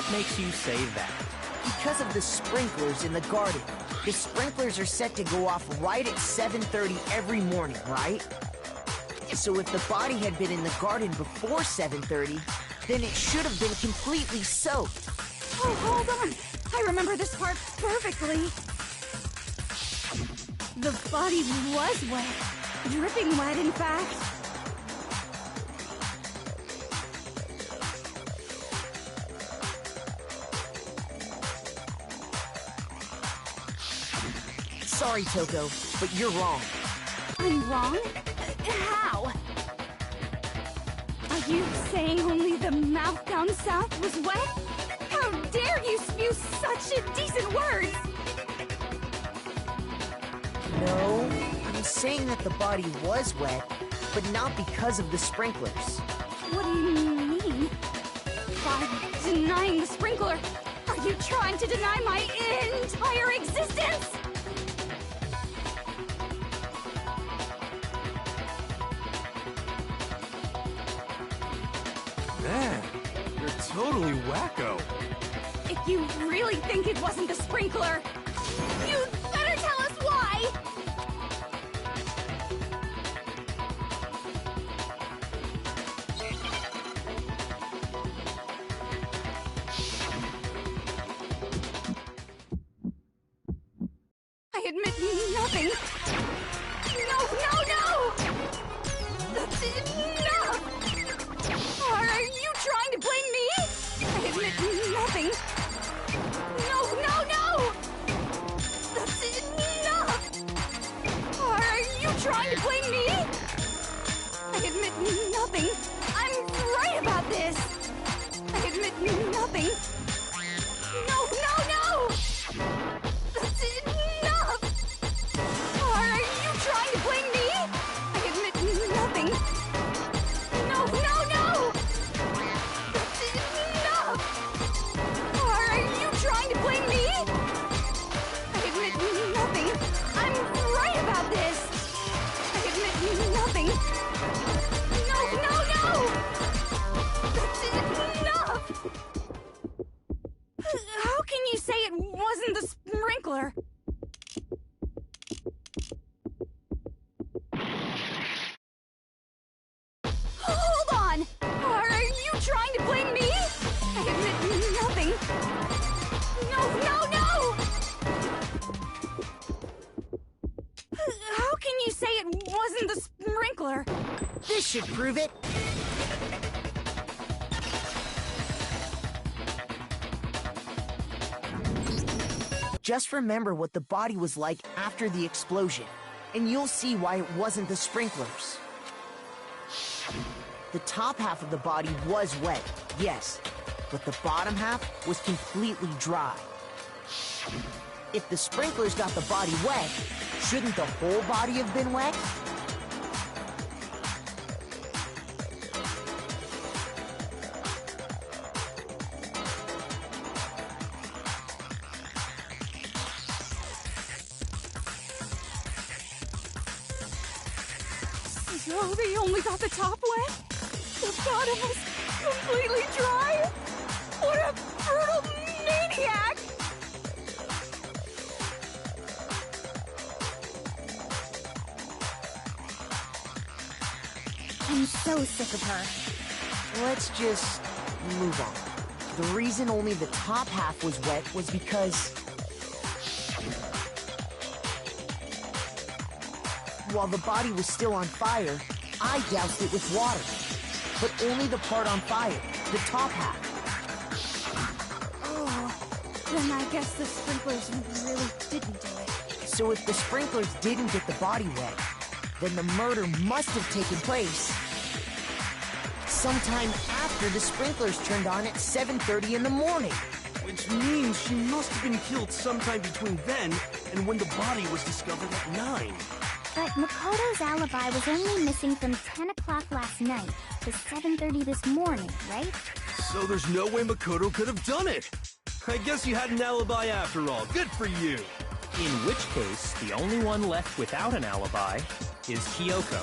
What makes you say that? Because of the sprinklers in the garden. The sprinklers are set to go off right at 7:30 every morning, right? So if the body had been in the garden before 7:30, then it should have been completely soaked. Oh, hold on. I remember this part perfectly. The body was wet. Dripping wet, in fact. Sorry, Toko, but you're wrong. I'm wrong? How? Are you saying only the mouth down south was wet? How dare you spew such indecent words! No, I'm saying that the body was wet, but not because of the sprinklers. What do you mean? By denying the sprinkler, are you trying to deny my entire existence? Man, you're totally wacko. If you really think it wasn't the sprinkler, you'd better tell us why! I admit nothing. No, no, no! That's enough! Are you trying to blame me? I admit nothing. No, no, no! That's enough! Are you trying to blame me? I admit nothing. I'm right about this. I admit nothing. No, no, no! That's enough! Are you trying to blame me? I admit nothing. No, no, no! That's enough! Are you trying to blame me? I admit nothing. I'm right about this. I admit nothing. No, no, no! That's enough! How can you say it wasn't the sprinkler? Hold on! Are you trying to blame me? I admit nothing. No, no, no! How can you say it wasn't the sprinkler? This should prove it. Just remember what the body was like after the explosion, and you'll see why it wasn't the sprinklers. The top half of the body was wet, yes, but the bottom half was completely dry. If the sprinklers got the body wet, shouldn't the whole body have been wet? So they only got the top wet? The bottom was completely dry? What a brutal maniac! I'm so sick of her. Let's just move on. The reason only the top half was wet was because while the body was still on fire, I doused it with water. But only the part on fire, the top half. Oh, then I guess the sprinklers really didn't do it. So if the sprinklers didn't get the body wet, then the murder must have taken place sometime after the sprinklers turned on at 7:30 in the morning. Which means she must have been killed sometime between then and when the body was discovered at 9. But Makoto's alibi was only missing from 10 o'clock last night to 7:30 this morning, right? So there's no way Makoto could have done it. I guess you had an alibi after all. Good for you. In which case, the only one left without an alibi is Kyoko.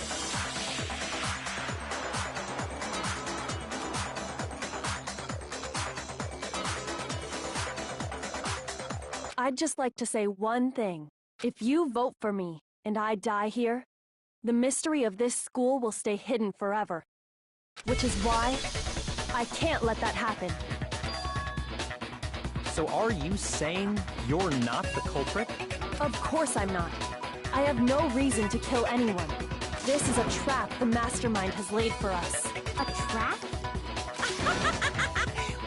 I'd just like to say one thing. If you vote for me, and I die here, the mystery of this school will stay hidden forever. Which is why I can't let that happen. So are you saying you're not the culprit? Of course I'm not. I have no reason to kill anyone. This is a trap the mastermind has laid for us. A trap?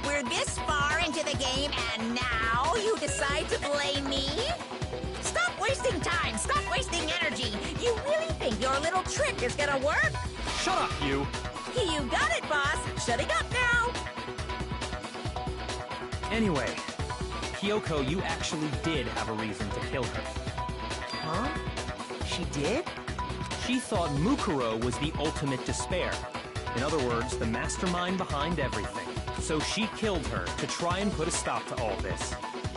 We're this far into the game, and now you decide to blame me? Stop wasting time! Stop wasting energy! You really think your little trick is gonna work? Shut up, you! You got it, boss! Shutting up now! Anyway, Kyoko, you actually did have a reason to kill her. Huh? She did? She thought Mukuro was the ultimate despair. In other words, the mastermind behind everything. So she killed her to try and put a stop to all this.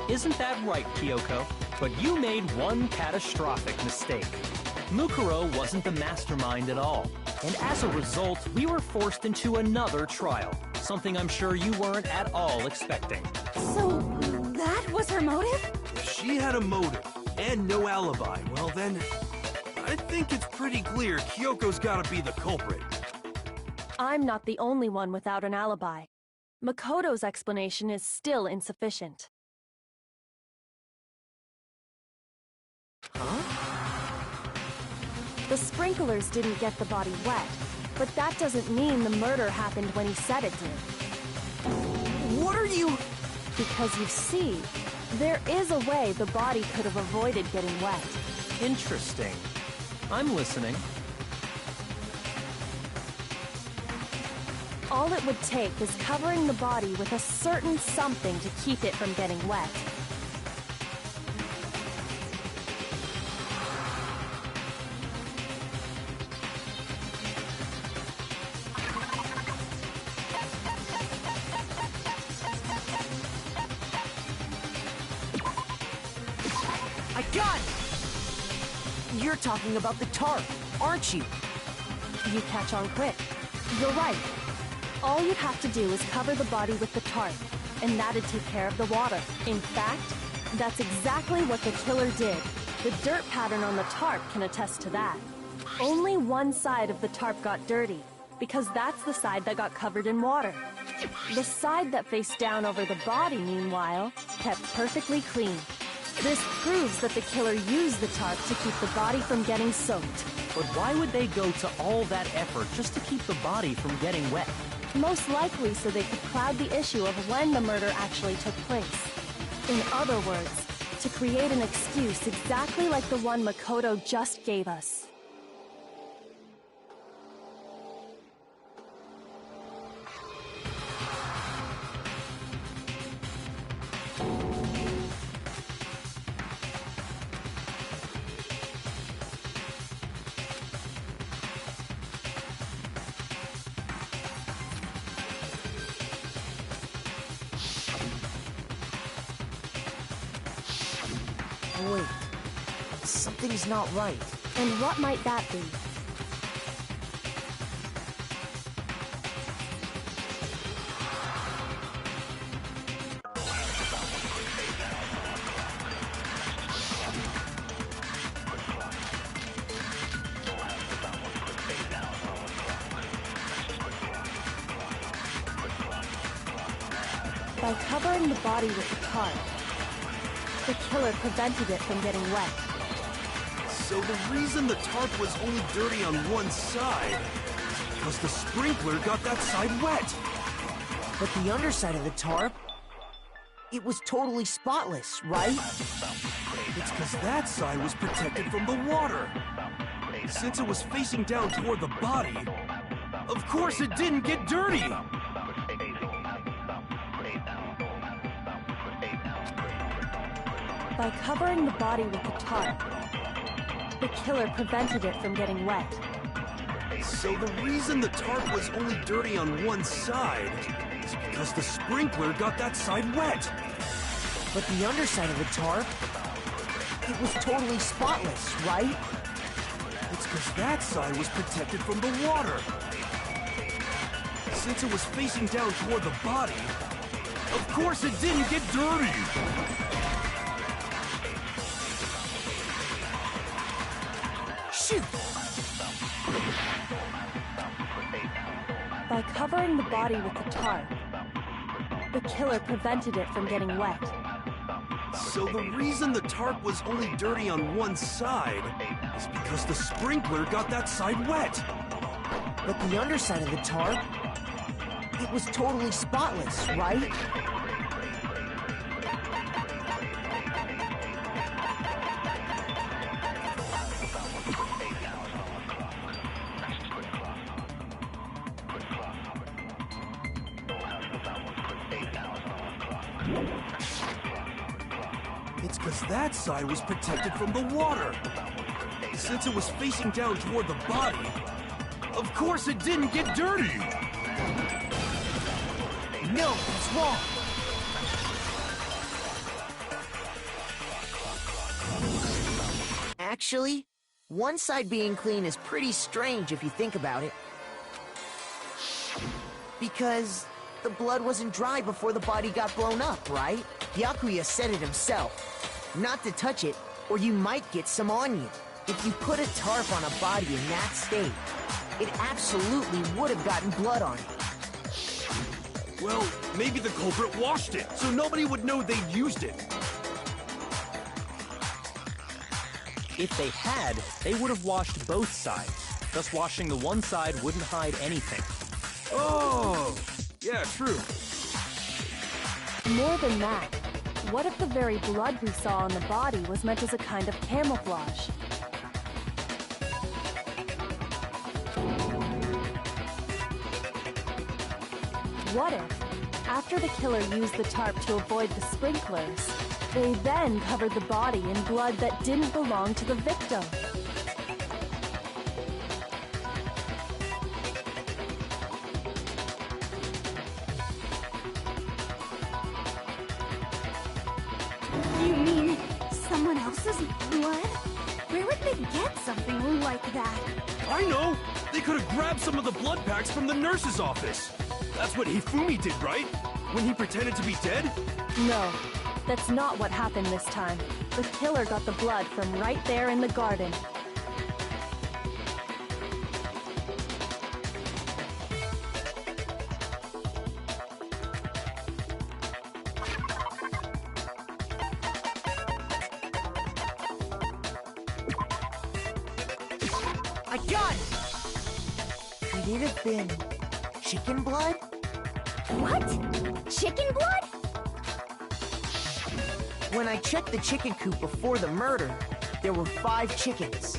Isn't that right, Kyoko? But you made one catastrophic mistake. Mukuro wasn't the mastermind at all. And as a result, we were forced into another trial. Something I'm sure you weren't at all expecting. So, that was her motive? If she had a motive and no alibi, well then, I think it's pretty clear Kyoko's gotta be the culprit. I'm not the only one without an alibi. Makoto's explanation is still insufficient. Huh? The sprinklers didn't get the body wet, but that doesn't mean the murder happened when he said it did. What are you... Because you see, there is a way the body could have avoided getting wet. Interesting. I'm listening. All it would take is covering the body with a certain something to keep it from getting wet. I got it! You're talking about the tarp, aren't you? You catch on quick. You're right. All you'd have to do is cover the body with the tarp, and that'd take care of the water. In fact, that's exactly what the killer did. The dirt pattern on the tarp can attest to that. Only one side of the tarp got dirty, because that's the side that got covered in water. The side that faced down over the body, meanwhile, kept perfectly clean. This proves that the killer used the tarp to keep the body from getting soaked. But why would they go to all that effort just to keep the body from getting wet? Most likely so they could cloud the issue of when the murder actually took place. In other words, to create an excuse exactly like the one Makoto just gave us. Wait, something's not right. And what might that be? By covering the body with the tarp, the killer prevented it from getting wet. So the reason the tarp was only dirty on one side is because the sprinkler got that side wet. But the underside of the tarp, it was totally spotless, right? It's because that side was protected from the water. Since it was facing down toward the body, of course it didn't get dirty. By covering the body with the tarp, the killer prevented it from getting wet. So the reason the tarp was only dirty on one side is because the sprinkler got that side wet. But the underside of the tarp, it was totally spotless, right? It's because that side was protected from the water. Since it was facing down toward the body, of course it didn't get dirty. By covering the body with the tarp, the killer prevented it from getting wet. So the reason the tarp was only dirty on one side is because the sprinkler got that side wet. But the underside of the tarp, it was totally spotless, right? It's because that side was protected from the water. Since it was facing down toward the body, of course it didn't get dirty. No, it's wrong. Actually, one side being clean is pretty strange if you think about it. Because the blood wasn't dry before the body got blown up, right? Byakuya said it himself. Not to touch it, or you might get some on you. If you put a tarp on a body in that state, it absolutely would have gotten blood on it. Well, maybe the culprit washed it, so nobody would know they'd used it. If they had, they would have washed both sides. Thus washing the one side wouldn't hide anything. Oh, yeah, true. More than that, what if the very blood we saw on the body was meant as a kind of camouflage? What if, after the killer used the tarp to avoid the sprinklers, they then covered the body in blood that didn't belong to the victim? You mean someone else's blood? Where would they get something like that? I know! They could have grabbed some of the blood packs from the nurse's office. That's what Hifumi did, right? When he pretended to be dead? No, that's not what happened this time. The killer got the blood from right there in the garden. I got it! Could it have been chicken blood? What? Chicken blood? When I checked the chicken coop before the murder, there were 5 chickens.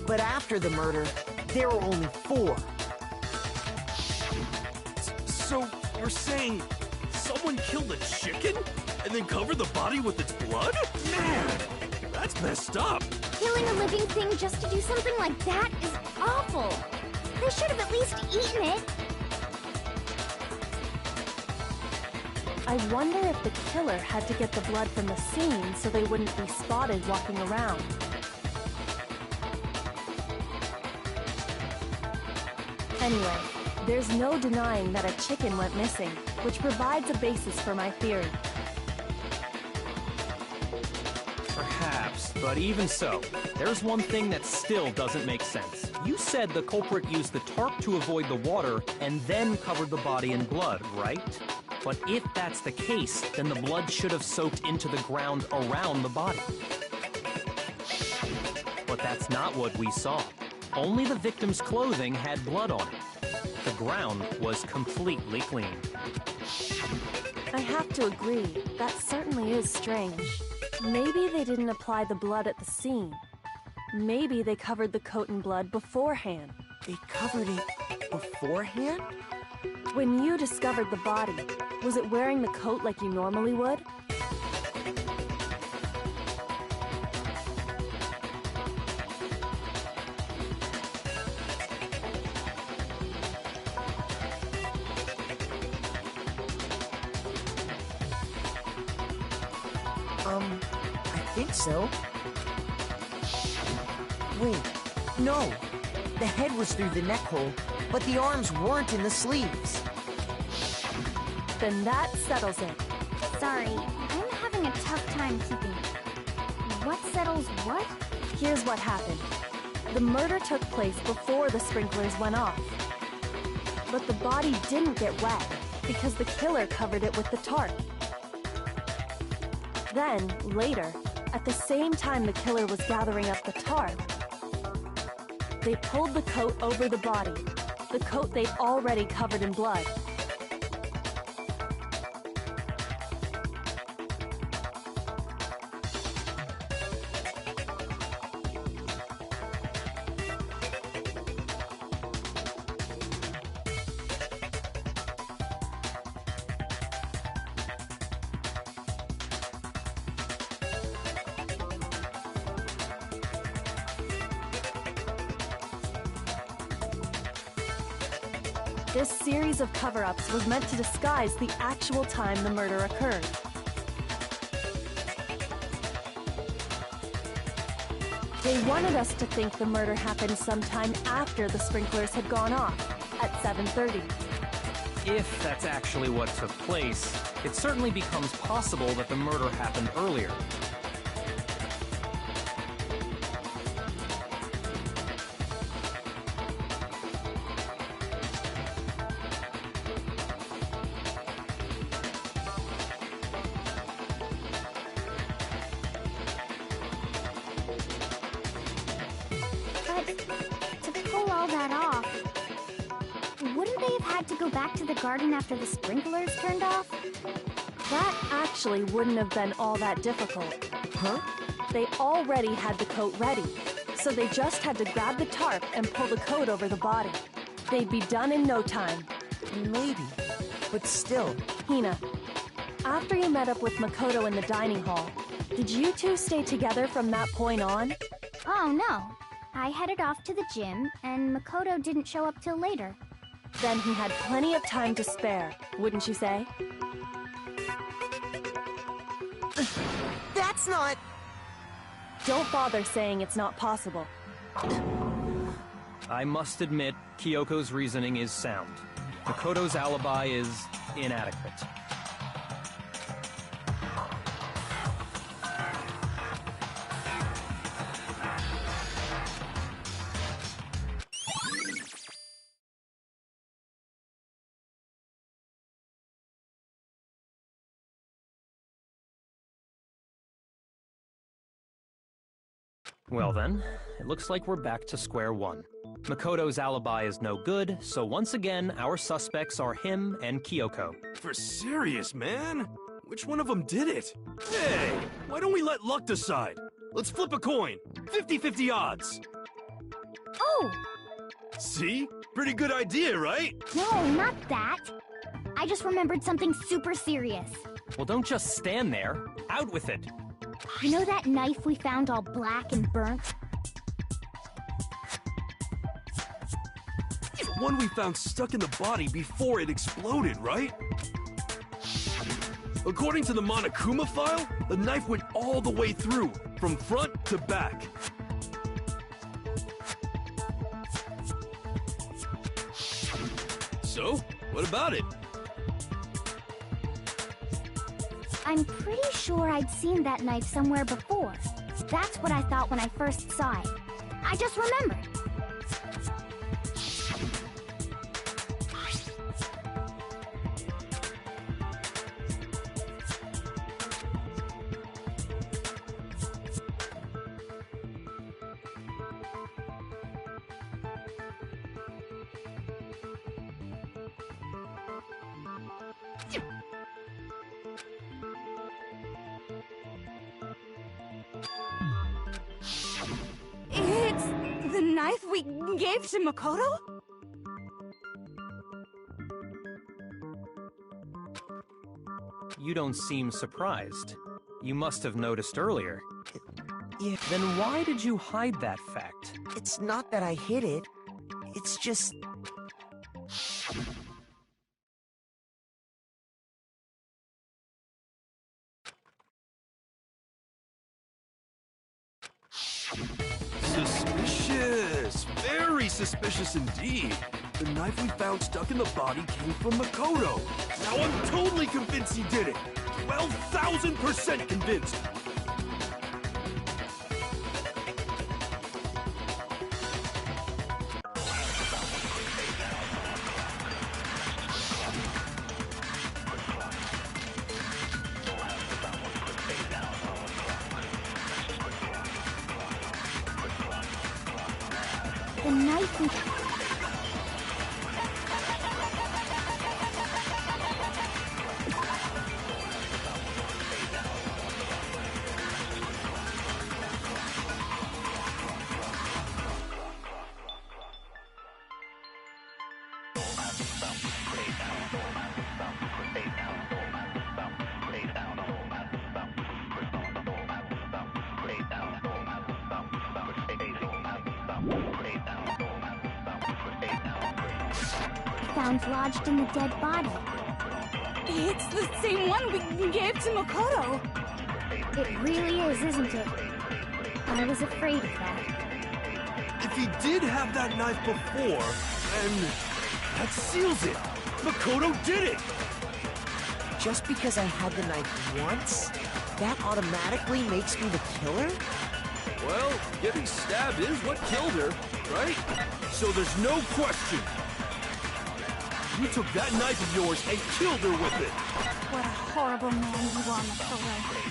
But after the murder, there were only 4. So, you're saying someone killed a chicken and then covered the body with its blood? Man, that's messed up. Killing a living thing just to do something like that is awful. They should have at least eaten it. I wonder if the killer had to get the blood from the scene so they wouldn't be spotted walking around. Anyway, there's no denying that a chicken went missing, which provides a basis for my theory. Perhaps, but even so, there's one thing that still doesn't make sense. You said the culprit used the tarp to avoid the water and then covered the body in blood, right? But if that's the case, then the blood should have soaked into the ground around the body. But that's not what we saw. Only the victim's clothing had blood on it. The ground was completely clean. I have to agree, that certainly is strange. Maybe they didn't apply the blood at the scene. Maybe they covered the coat in blood beforehand. They covered it beforehand? When you discovered the body, was it wearing the coat like you normally would? I think so. Wait, no. The head was through the neck hole, but the arms weren't in the sleeves. Then that settles it. Sorry, I'm having a tough time keeping it. What settles what? Here's what happened. The murder took place before the sprinklers went off. But the body didn't get wet because the killer covered it with the tarp. Then, later, at the same time the killer was gathering up the tarp, they pulled the coat over the body, the coat they'd already covered in blood. This series of cover-ups was meant to disguise the actual time the murder occurred. They wanted us to think the murder happened sometime after the sprinklers had gone off, at 7:30. If that's actually what took place, it certainly becomes possible that the murder happened earlier. But to pull all that off, wouldn't they have had to go back to the garden after the sprinklers turned off? That actually wouldn't have been all that difficult. Huh? They already had the coat ready, so they just had to grab the tarp and pull the coat over the body. They'd be done in no time. Maybe. But still. Hina, after you met up with Makoto in the dining hall, did you two stay together from that point on? Oh, no. I headed off to the gym, and Makoto didn't show up till later. Then he had plenty of time to spare, wouldn't you say? That's not... Don't bother saying it's not possible. I must admit, Kyoko's reasoning is sound. Makoto's alibi is inadequate. Well then, it looks like we're back to square one. Makoto's alibi is no good, so once again, our suspects are him and Kyoko. For serious, man? Which one of them did it? Hey, why don't we let luck decide? Let's flip a coin. 50-50 odds. Oh! See? Pretty good idea, right? No, not that. I just remembered something super serious. Well, don't just stand there. Out with it. You know that knife we found all black and burnt? The one we found stuck in the body before it exploded, right? According to the Monokuma file, the knife went all the way through, from front to back. So, what about it? I'm pretty sure I'd seen that knife somewhere before. That's what I thought when I first saw it. I just remembered. It's the knife we gave to Makoto? You don't seem surprised. You must have noticed earlier. Yeah, Then why did you hide that fact? it's not that I hid it. It's just... Suspicious! Very suspicious indeed. The knife we found stuck in the body came from Makoto. Now I'm totally convinced he did it. 12,000% convinced. The knife we... found lodged in the dead body. It's the same one we gave to Makoto. It really is, isn't it? I was afraid of that. If he did have that knife before, then that seals it. Makoto did it! Just because I had the knife once, that automatically makes me the killer? Well, getting stabbed is what killed her, right? So there's no question. You took that knife of yours and killed her with it. What a horrible man you are, Makoto.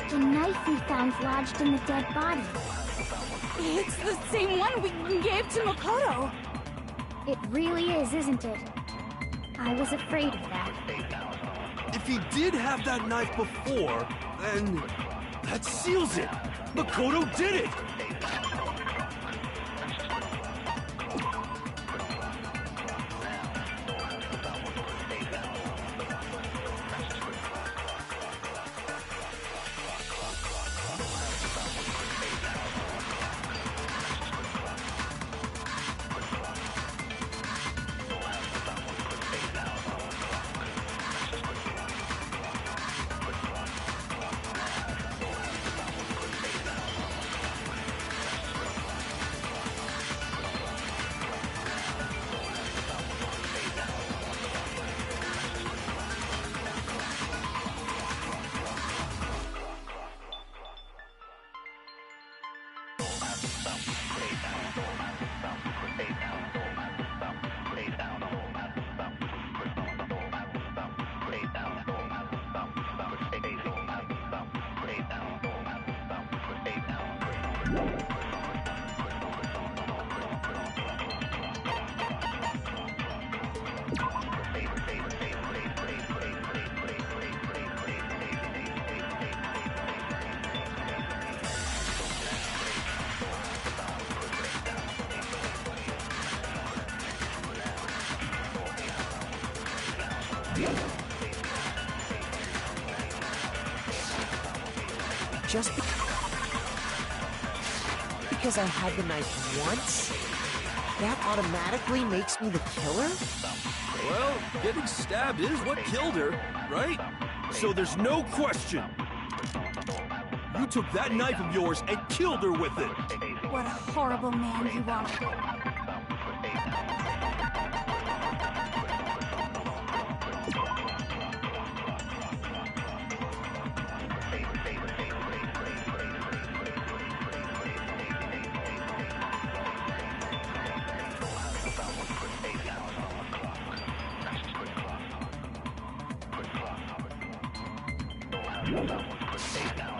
The knife we found lodged in the dead body. It's the same one we gave to Makoto. It really is, isn't it? I was afraid of that. If he did have that knife before, then that seals it. Makoto did it! Just because I had the knife once, that automatically makes me the killer? Well, getting stabbed is what killed her, right? So there's no question. You took that knife of yours and killed her with it. What a horrible man you are.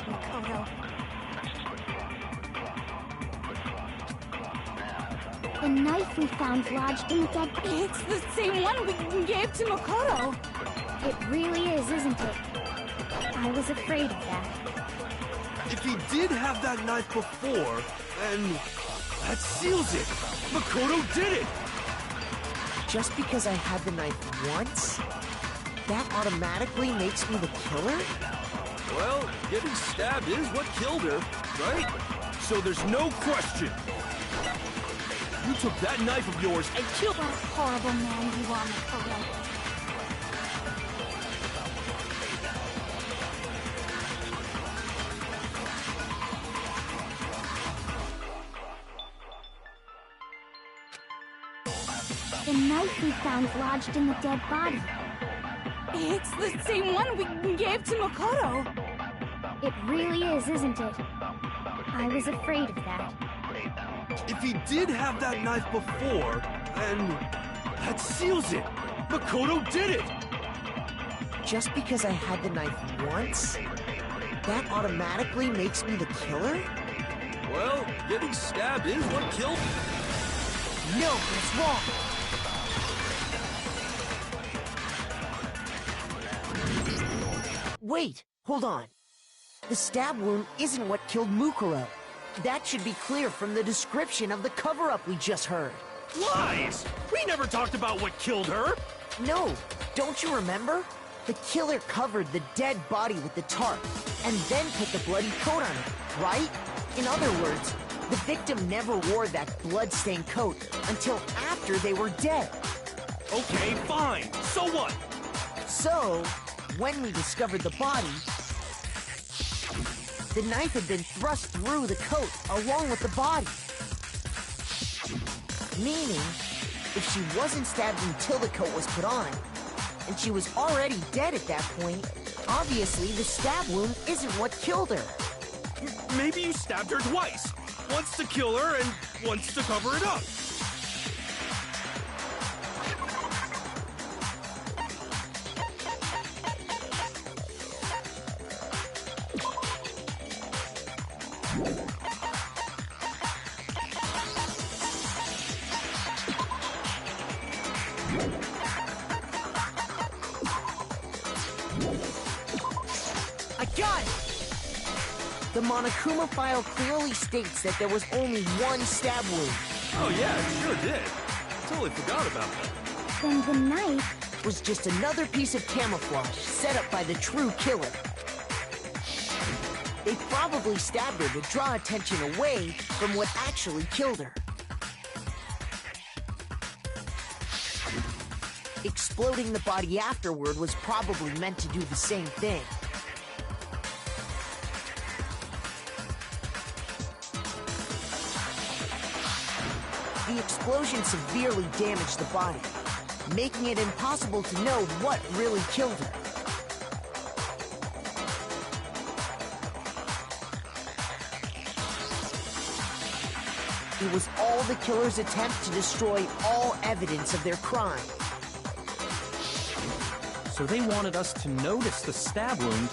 Makoto. The knife we found lodged in the dead body. It's the same one we gave to Makoto. It really is, isn't it? I was afraid of that. If he did have that knife before, then that seals it. Makoto did it! Just because I had the knife once, that automatically makes me the killer? Well, getting stabbed is what killed her, right? So there's no question. You took that knife of yours and killed... What a horrible man you are, Makoto. The knife we found lodged in the dead body. It's the same one we gave to Makoto. It really is, isn't it? I was afraid of that. If he did have that knife before, then that seals it. Makoto did it. Just because I had the knife once, that automatically makes me the killer? Well, getting stabbed is what killed her. No, that's wrong. Wait, hold on. The stab wound isn't what killed Mukuro. That should be clear from the description of the cover-up we just heard. Lies! We never talked about what killed her! No, don't you remember? The killer covered the dead body with the tarp, and then put the bloody coat on it, right? In other words, the victim never wore that blood-stained coat until after they were dead. Okay, fine. So what? So, when we discovered the body, the knife had been thrust through the coat along with the body. Meaning, if she wasn't stabbed until the coat was put on, and she was already dead at that point, obviously the stab wound isn't what killed her. Maybe you stabbed her twice. Once to kill her and once to cover it up. I got it! The Monokuma file clearly states that there was only one stab wound. Oh yeah, it sure did. Totally forgot about that. Then the knife... Was just another piece of camouflage set up by the true killer. They probably stabbed her to draw attention away from what actually killed her. Exploding the body afterward was probably meant to do the same thing. The explosion severely damaged the body, making it impossible to know what really killed her. It was all the killer's attempt to destroy all evidence of their crime. So they wanted us to notice the stab wound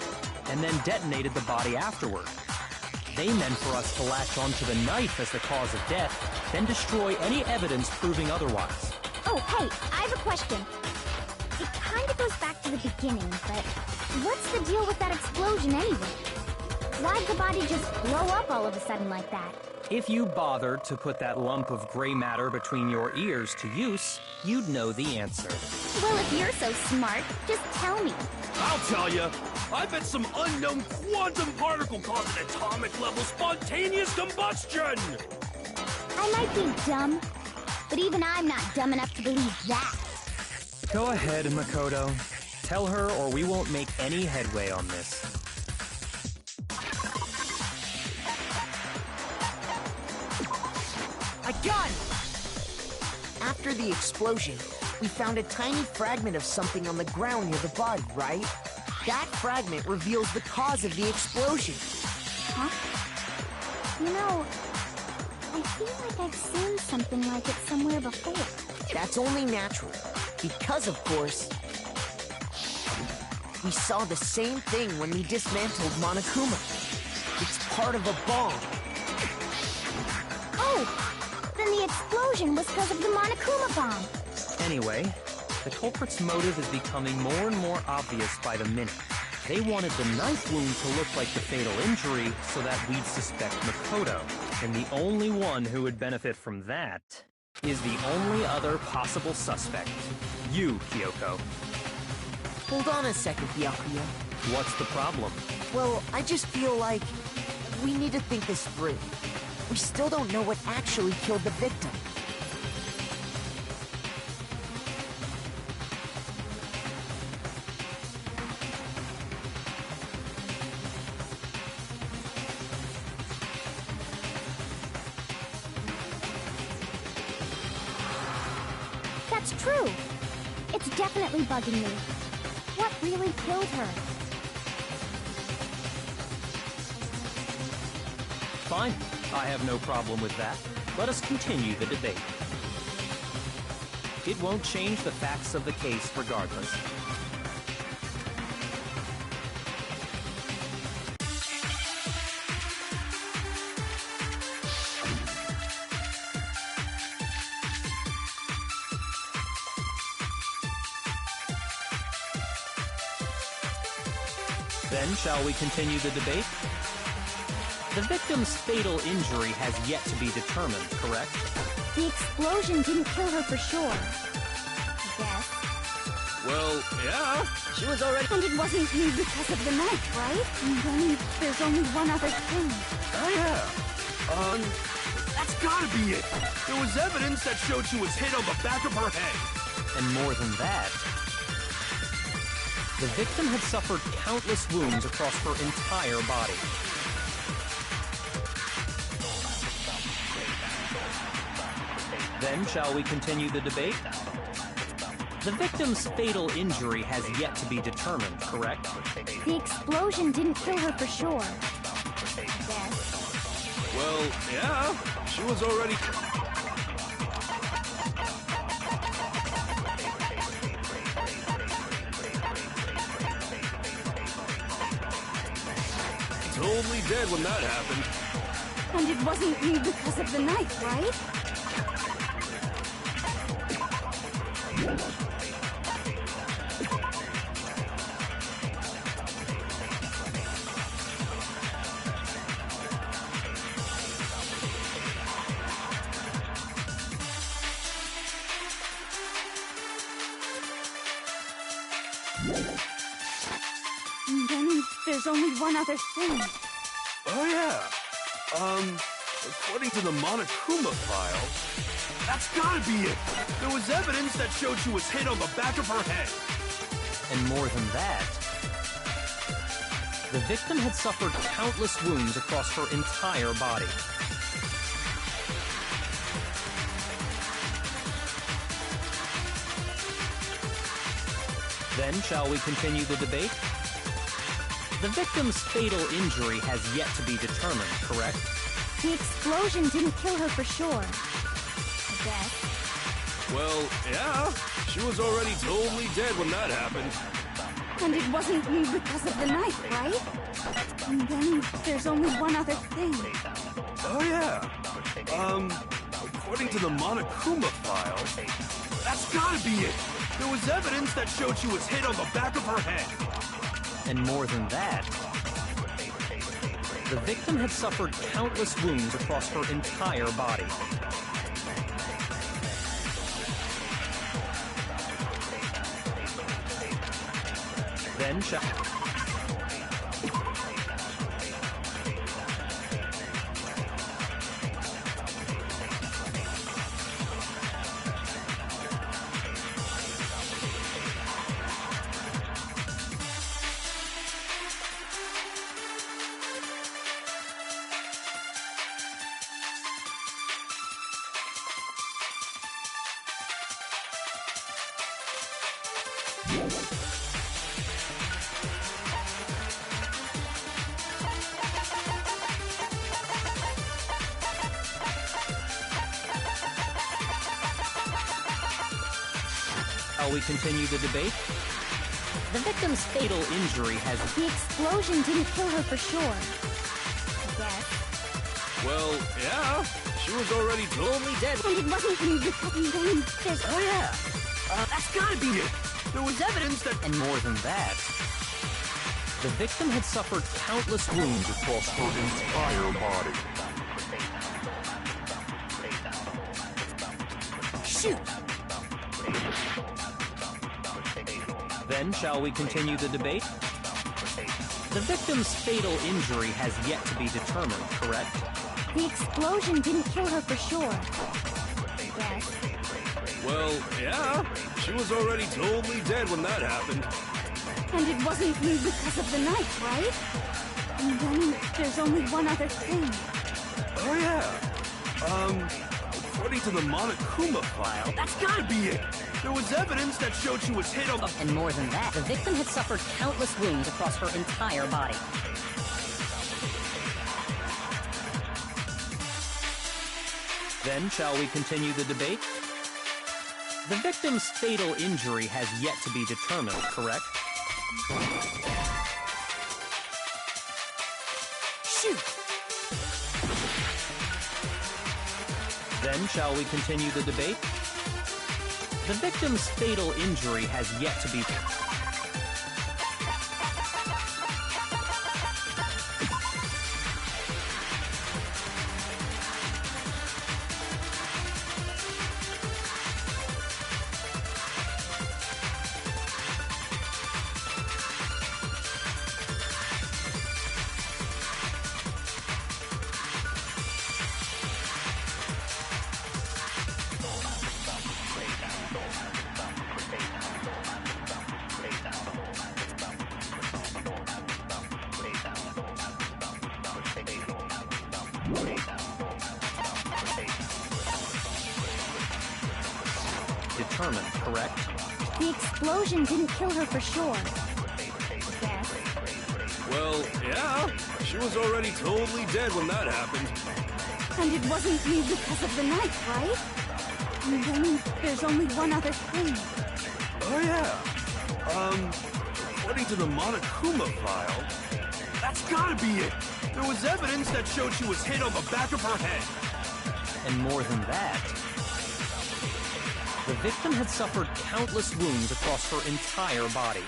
and then detonated the body afterward. They meant for us to latch onto the knife as the cause of death, then destroy any evidence proving otherwise. Oh, hey, I have a question. It kind of goes back to the beginning, but what's the deal with that explosion anyway? Why'd the body just blow up all of a sudden like that? If you bothered to put that lump of gray matter between your ears to use, you'd know the answer. Well, if you're so smart, just tell me. I'll tell you. I bet some unknown quantum particle caused an atomic-level spontaneous combustion! I might be dumb, but even I'm not dumb enough to believe that. Go ahead, Makoto. Tell her or we won't make any headway on this. I got it! After the explosion, we found a tiny fragment of something on the ground near the body, right? That fragment reveals the cause of the explosion. Huh? You know, I feel like I've seen something like it somewhere before. That's only natural, because of course, we saw the same thing when we dismantled Monokuma. It's part of a bomb. Oh! Then the explosion was because of the Monokuma bomb. Anyway, the culprit's motive is becoming more and more obvious by the minute. They wanted the knife wound to look like the fatal injury so that we'd suspect Makoto. And the only one who would benefit from that is the only other possible suspect. You, Kyoko. Hold on a second, Byakuya. What's the problem? Well, I just feel like we need to think this through. We still don't know what actually killed the victim. That's true. It's definitely bugging me. What really killed her? Fine. I have no problem with that. Let us continue the debate. It won't change the facts of the case regardless. Then, shall we continue the debate? The victim's fatal injury has yet to be determined, correct? The explosion didn't kill her for sure. I guess. Well, yeah. She was already... And it wasn't you because of the knife, right? And then there's only one other thing. Oh, yeah. That's gotta be it. There was evidence that showed she was hit on the back of her head. And more than that, the victim had suffered countless wounds across her entire body. Then, shall we continue the debate? The victim's fatal injury has yet to be determined, correct? The explosion didn't kill her for sure. I guess. Well, yeah. She was already... totally dead when that happened. And it wasn't you because of the knife, right? And then there's only one other thing. Oh, yeah. According to the Monokuma file, that's gotta be it. There was evidence that showed she was hit on the back of her head. And more than that, the victim had suffered countless wounds across her entire body. Then, shall we continue the debate? The victim's fatal injury has yet to be determined, correct? The explosion didn't kill her for sure. I guess. Well, yeah. She was already totally dead when that happened. And it wasn't you because of the knife, right? And then there's only one other thing. Oh, yeah. According to the Monokuma file, that's gotta be it. There was evidence that showed she was hit on the back of her head. And more than that, the victim had suffered countless wounds across her entire body. Then, shall we continue the debate? The victim's fatal injury has... The explosion didn't kill her for sure. I guess. Well, yeah. She was already totally dead. And it wasn't you because then there's... Oh, yeah. That's gotta be it. There was evidence that... And more than that, the victim had suffered countless wounds across her entire body. Shoot! Then shall we continue the debate? The victim's fatal injury has yet to be determined, correct? The explosion didn't kill her for sure. I guess. Well, yeah. She was already totally dead when that happened. And it wasn't because of the knife, right? And then there's only one other thing. Oh, yeah. According to the Monokuma file, that's gotta be it. There was evidence that showed she was hit on the... And more than that, the victim had suffered countless wounds across her entire body. Then shall we continue the debate? The victim's fatal injury has yet to be determined, correct? Shoot! Then shall we continue the debate? The victim's fatal injury has yet to be... determined, correct? The explosion didn't kill her for sure. I guess. Well, yeah. She was already totally dead when that happened. And it wasn't because of the knife, right? And then there's only one other thing. Oh, yeah. According to the Monokuma file, that's gotta be it. There was evidence that showed she was hit on the back of her head. And more than that, the victim had suffered countless wounds across her entire body.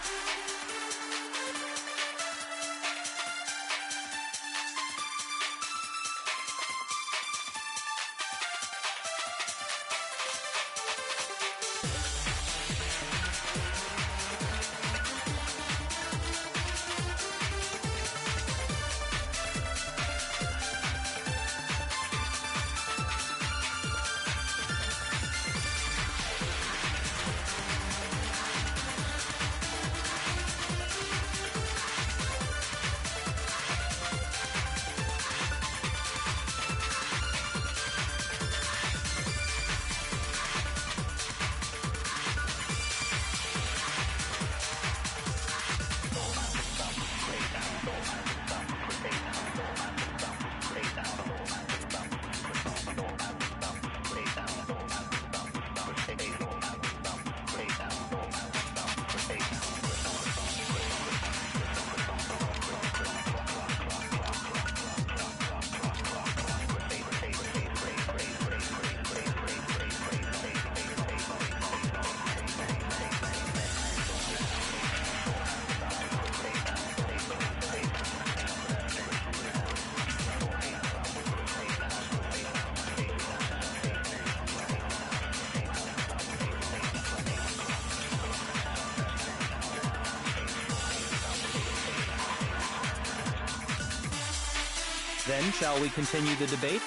Then shall we continue the debate?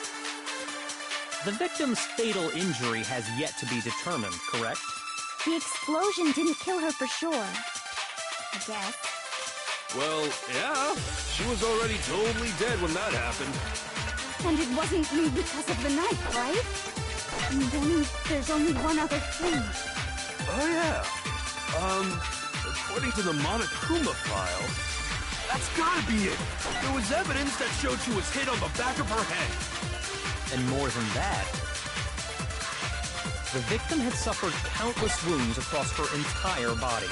The victim's fatal injury has yet to be determined, correct? The explosion didn't kill her for sure. I guess. Well, yeah. She was already totally dead when that happened. And it wasn't because of the knife, right? And then there's only one other thing. Oh, yeah. According to the Monokuma file, that's gotta be it. There was evidence that showed she was hit on the back of her head. And more than that, the victim had suffered countless wounds across her entire body.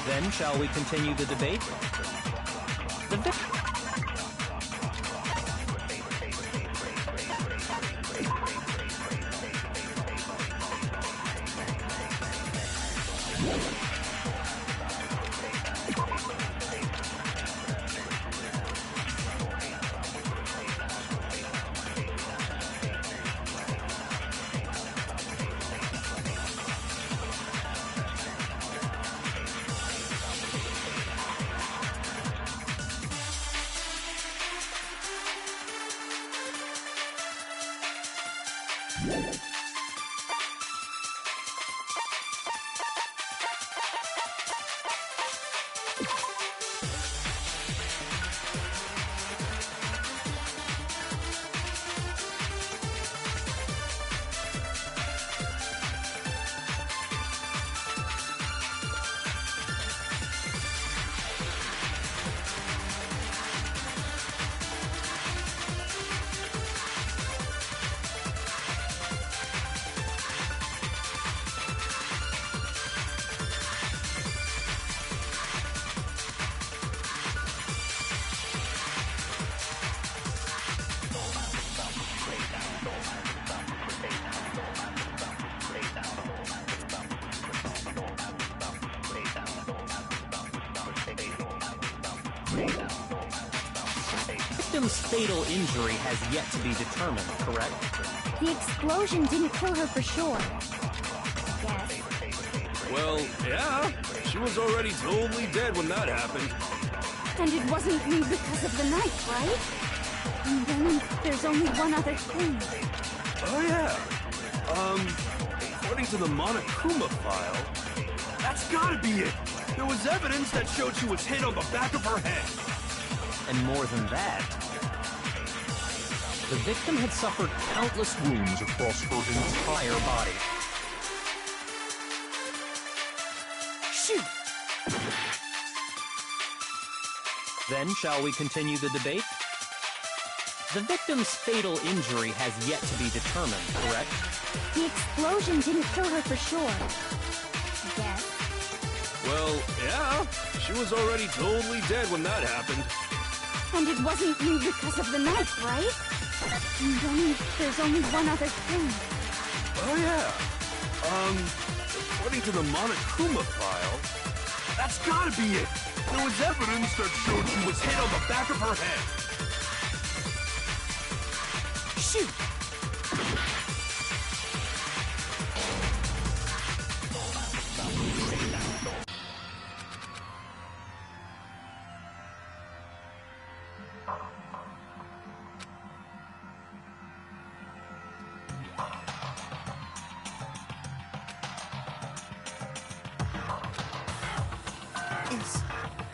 Then shall we continue the debate? The Victim's fatal injury has yet to be determined, correct? The explosion didn't kill her for sure. Yes. Well, yeah. She was already totally dead when that happened. And it wasn't because of the knife, right? And then there's only one other thing. Oh, yeah. According to the Monokuma file, that's gotta be it. There was evidence that showed she was hit on the back of her head. And more than that, the victim had suffered countless wounds across her entire body. Shoot! Then, shall we continue the debate? The victim's fatal injury has yet to be determined, correct? The explosion didn't kill her for sure. Yes. Well, yeah. She was already totally dead when that happened. And it wasn't because of the knife, right? And then there's only one other thing. Oh, yeah. According to the Monokuma file, that's gotta be it. There was evidence that showed she was hit on the back of her head. Shoot!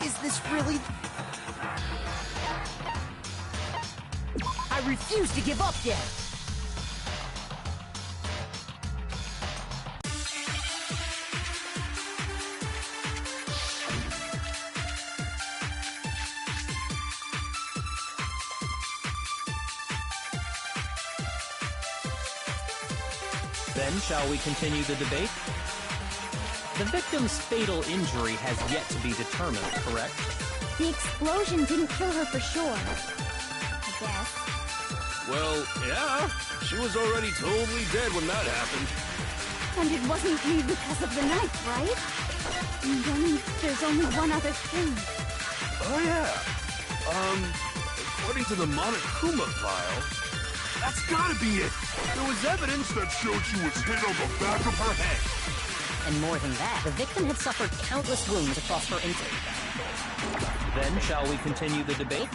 Is this really... I refuse to give up yet! Then, shall we continue the debate? The victim's fatal injury has yet to be determined, correct? The explosion didn't kill her for sure. Yes. Well, yeah. She was already totally dead when that happened. And it wasn't because of the knife, right? And then there's only one other thing. Oh, yeah. According to the Monokuma file, that's gotta be it. There was evidence that showed she was hit on the back of her head. And more than that, the victim had suffered countless wounds across her Then, shall we continue the debate?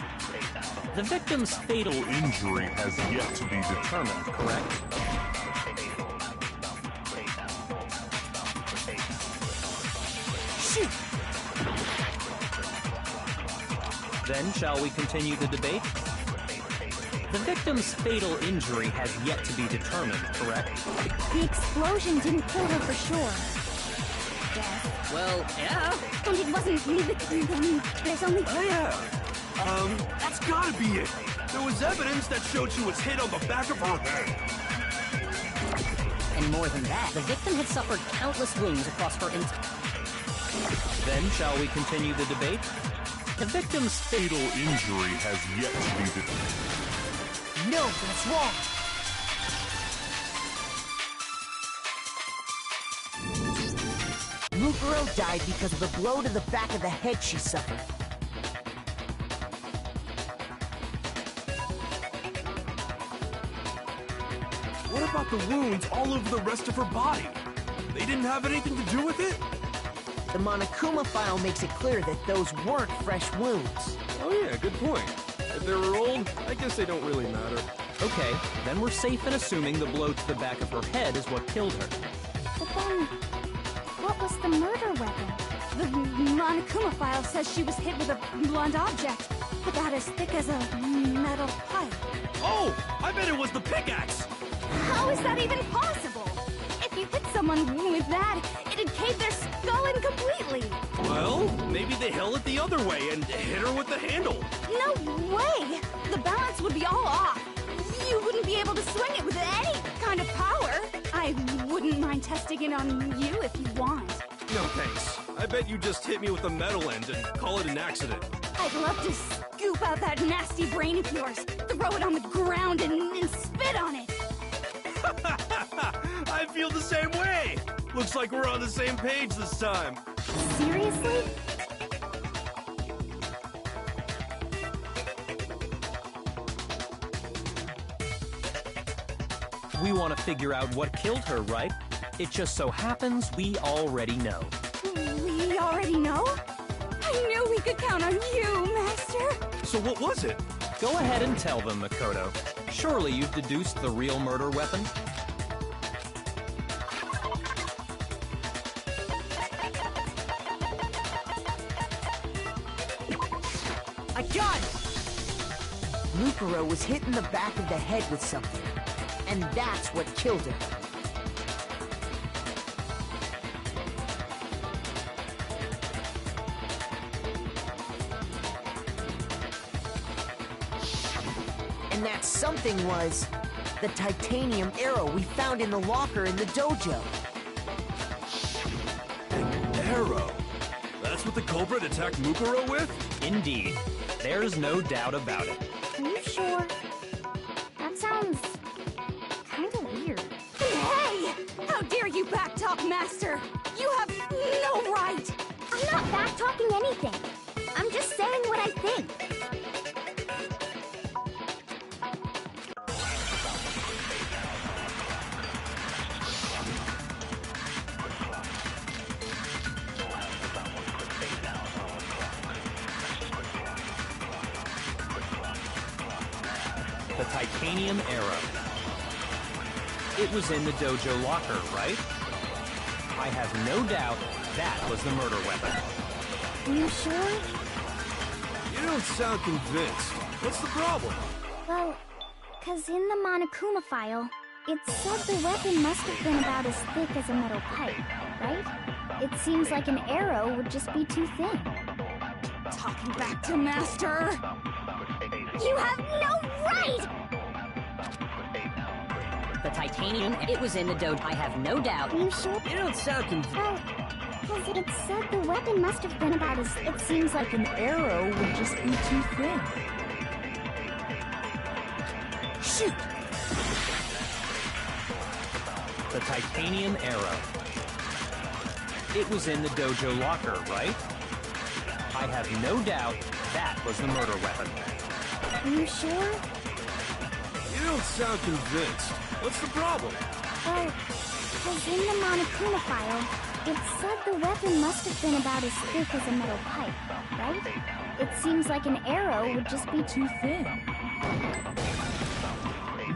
The victim's fatal injury has yet to be determined, correct? Shoot! Then, shall we continue the debate? The victim's fatal injury has yet to be determined, correct? The explosion didn't kill her for sure. Yes. Well, yeah. And it wasn't there's only... Oh, yeah. That's gotta be it. There was evidence that showed she was hit on the back of her head. And more than that, the victim had suffered countless wounds across her Then, shall we continue the debate? The victim's fatal injury has yet to be determined. No, that's wrong! girl died because of a blow to the back of the head she suffered. What about the wounds all over the rest of her body? They didn't have anything to do with it? The Monokuma file makes it clear that those weren't fresh wounds. Oh yeah, good point. If they were old, I guess they don't really matter. Okay, then we're safe in assuming the blow to the back of her head is what killed her. But then, what was the murder weapon? The Monokuma file says she was hit with a blunt object, about as thick as a metal pipe. Oh! I bet it was the pickaxe! How is that even possible? If you hit someone with that, it'd cave their skull in completely. Well, maybe they held it the other way and hit her with the handle. No way! The balance would be all off. You wouldn't be able to swing it with any kind of power. I wouldn't mind testing it on you if you want. No thanks. I bet you just hit me with the metal end and call it an accident. I'd love to scoop out that nasty brain of yours, throw it on the ground, and spit on it. I feel the same way! Looks like we're on the same page this time. Seriously? We want to figure out what killed her, right? It just so happens we already know. We already know? I knew we could count on you, Master. So what was it? Go ahead and tell them, Makoto. Surely you've deduced the real murder weapon? I got it! Mukuro was hit in the back of the head with something, and that's what killed her. And that something was the titanium arrow we found in the locker in the dojo. An arrow? That's what the culprit attacked Mukuro with? Indeed. There's no doubt about it. Are you sure? That sounds kinda weird. Hey! How dare you backtalk, Master? You have no right! I'm not back-talking anything. I'm just saying what I think. The titanium arrow. It was in the dojo locker, right? I have no doubt that was the murder weapon. Are you sure? You don't sound convinced. What's the problem? Well, 'cause in the Monokuma file, it said the weapon must have been about as thick as a metal pipe, right? It seems like an arrow would just be too thin. Talking back to Master! You have no right! The titanium, it was in the dojo. I have no doubt. Are you sure? You don't sound convinced. Well, 'cause it said the weapon must have been about as... It seems like an arrow would just be too thin. Shoot! The titanium arrow. It was in the dojo locker, right? I have no doubt that was the murder weapon. Are you sure? You don't sound convinced. What's the problem? Well, 'cause in the Monokuma file, it said the weapon must have been about as thick as a metal pipe, right? It seems like an arrow would just be too thin.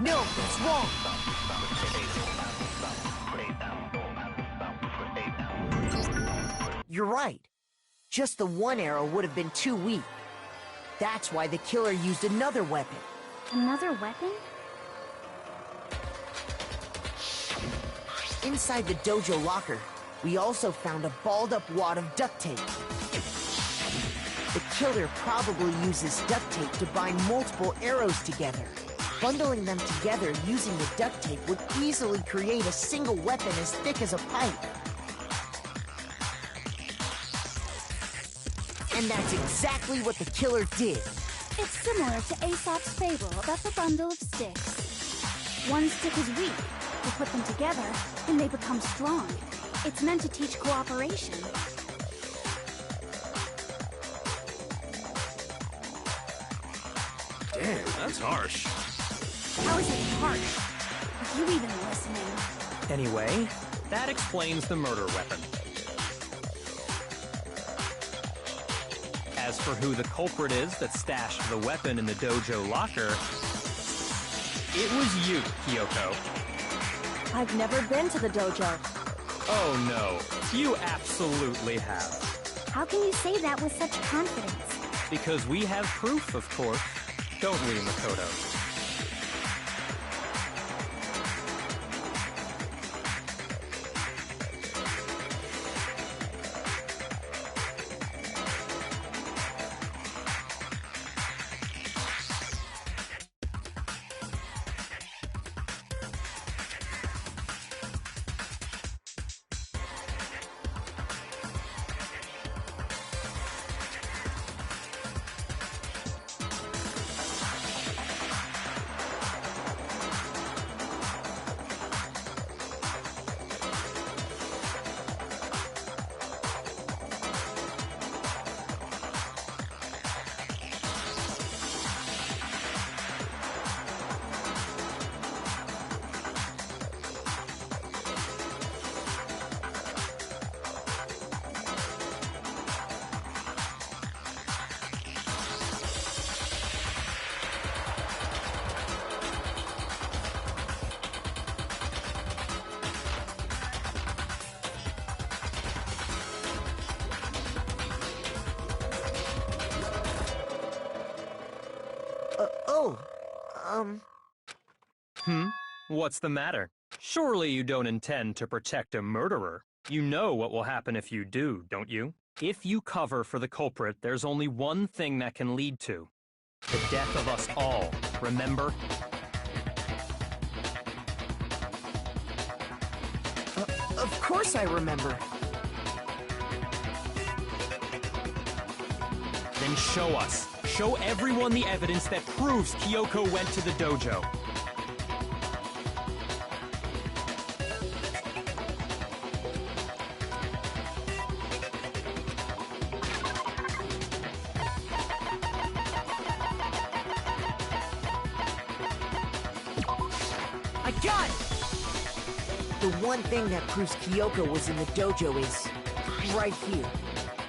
No, that's wrong! You're right. Just the one arrow would have been too weak. That's why the killer used another weapon. Another weapon? Inside the dojo locker, we also found a balled-up wad of duct tape. The killer probably uses duct tape to bind multiple arrows together. Bundling them together using the duct tape would easily create a single weapon as thick as a pipe. And that's exactly what the killer did. It's similar to Aesop's fable about the bundle of sticks. One stick is weak. You put them together, and they become strong. It's meant to teach cooperation. Damn, that's harsh. How is it harsh? Are you even listening? Anyway, that explains the murder weapon. As for who the culprit is that stashed the weapon in the dojo locker, it was you, Kyoko. I've never been to the dojo. Oh no, you absolutely have. How can you say that with such confidence? Because we have proof, of course. Don't we, Makoto? What's the matter? Surely you don't intend to protect a murderer. You know what will happen if you do, don't you? If you cover for the culprit, there's only one thing that can lead to the death of us all, remember? Of course I remember. Then show us. Show everyone the evidence that proves Kyoko went to the dojo. I got it! The one thing that proves Kyoko was in the dojo is right here.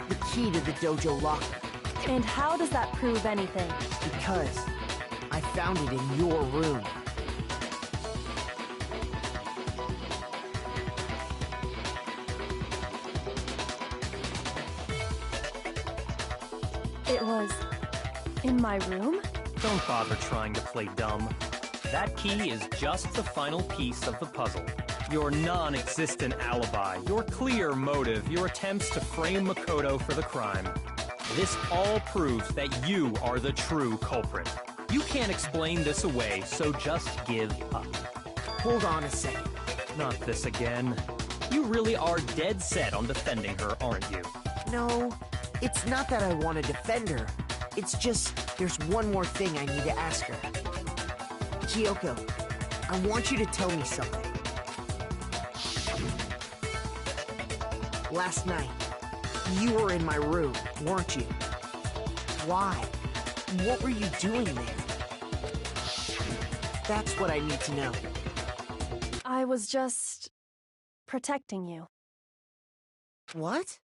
The key to the dojo locker. And how does that prove anything? Because I found it in your room. It was in my room? Don't bother trying to play dumb. That key is just the final piece of the puzzle. Your non-existent alibi, your clear motive, your attempts to frame Makoto for the crime. This all proves that you are the true culprit. You can't explain this away, so just give up. Hold on a second. Not this again. You really are dead set on defending her, aren't you? No, it's not that I want to defend her. It's just, there's one more thing I need to ask her. Kyoko, I want you to tell me something. Last night, you were in my room, weren't you? Why? What were you doing there? That's what I need to know. I was just protecting you. What?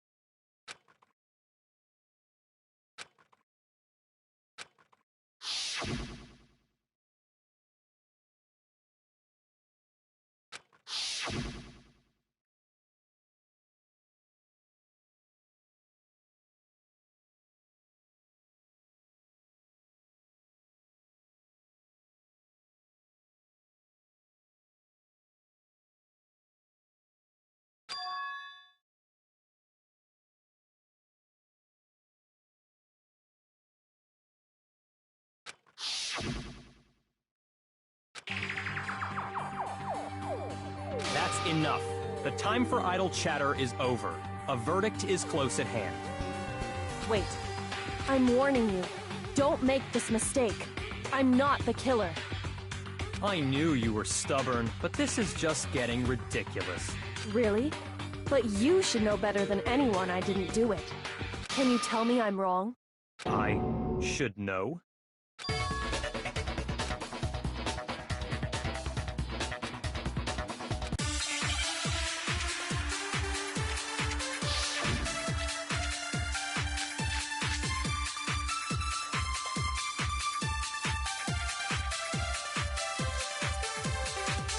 That's enough. The time for idle chatter is over. A verdict is close at hand. Wait. I'm warning you. Don't make this mistake. I'm not the killer. I knew you were stubborn, but this is just getting ridiculous. Really? But you should know better than anyone I didn't do it. Can you tell me I'm wrong? I should know.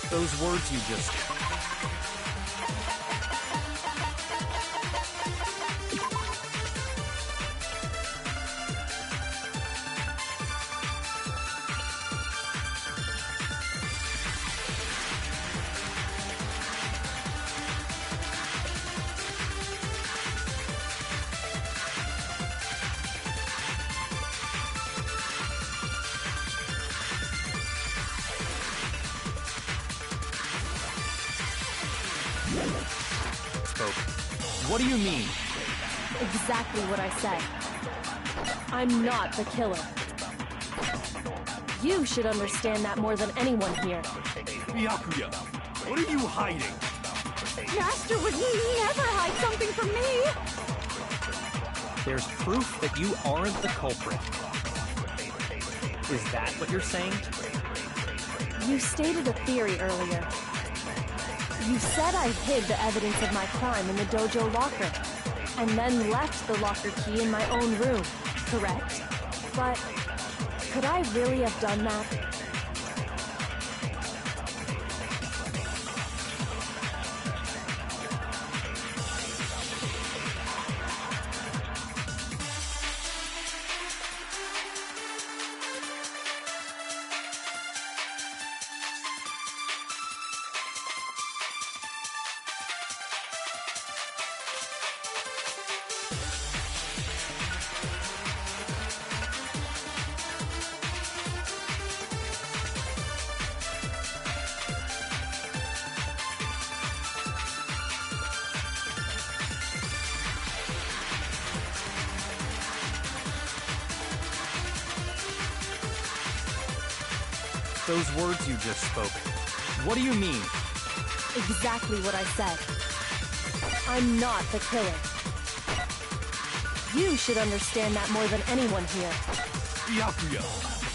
Those words you just... spoke. What do you mean? Exactly what I said. I'm not the killer. You should understand that more than anyone here. Byakuya, what are you hiding? Master would never hide something from me! There's proof that you aren't the culprit. Is that what you're saying? You stated a theory earlier. You said I hid the evidence of my crime in the dojo locker, and then left the locker key in my own room, correct? But could I really have done that? Those words you just spoke. What do you mean? Exactly what I said. I'm not the killer. You should understand that more than anyone here. Byakuya,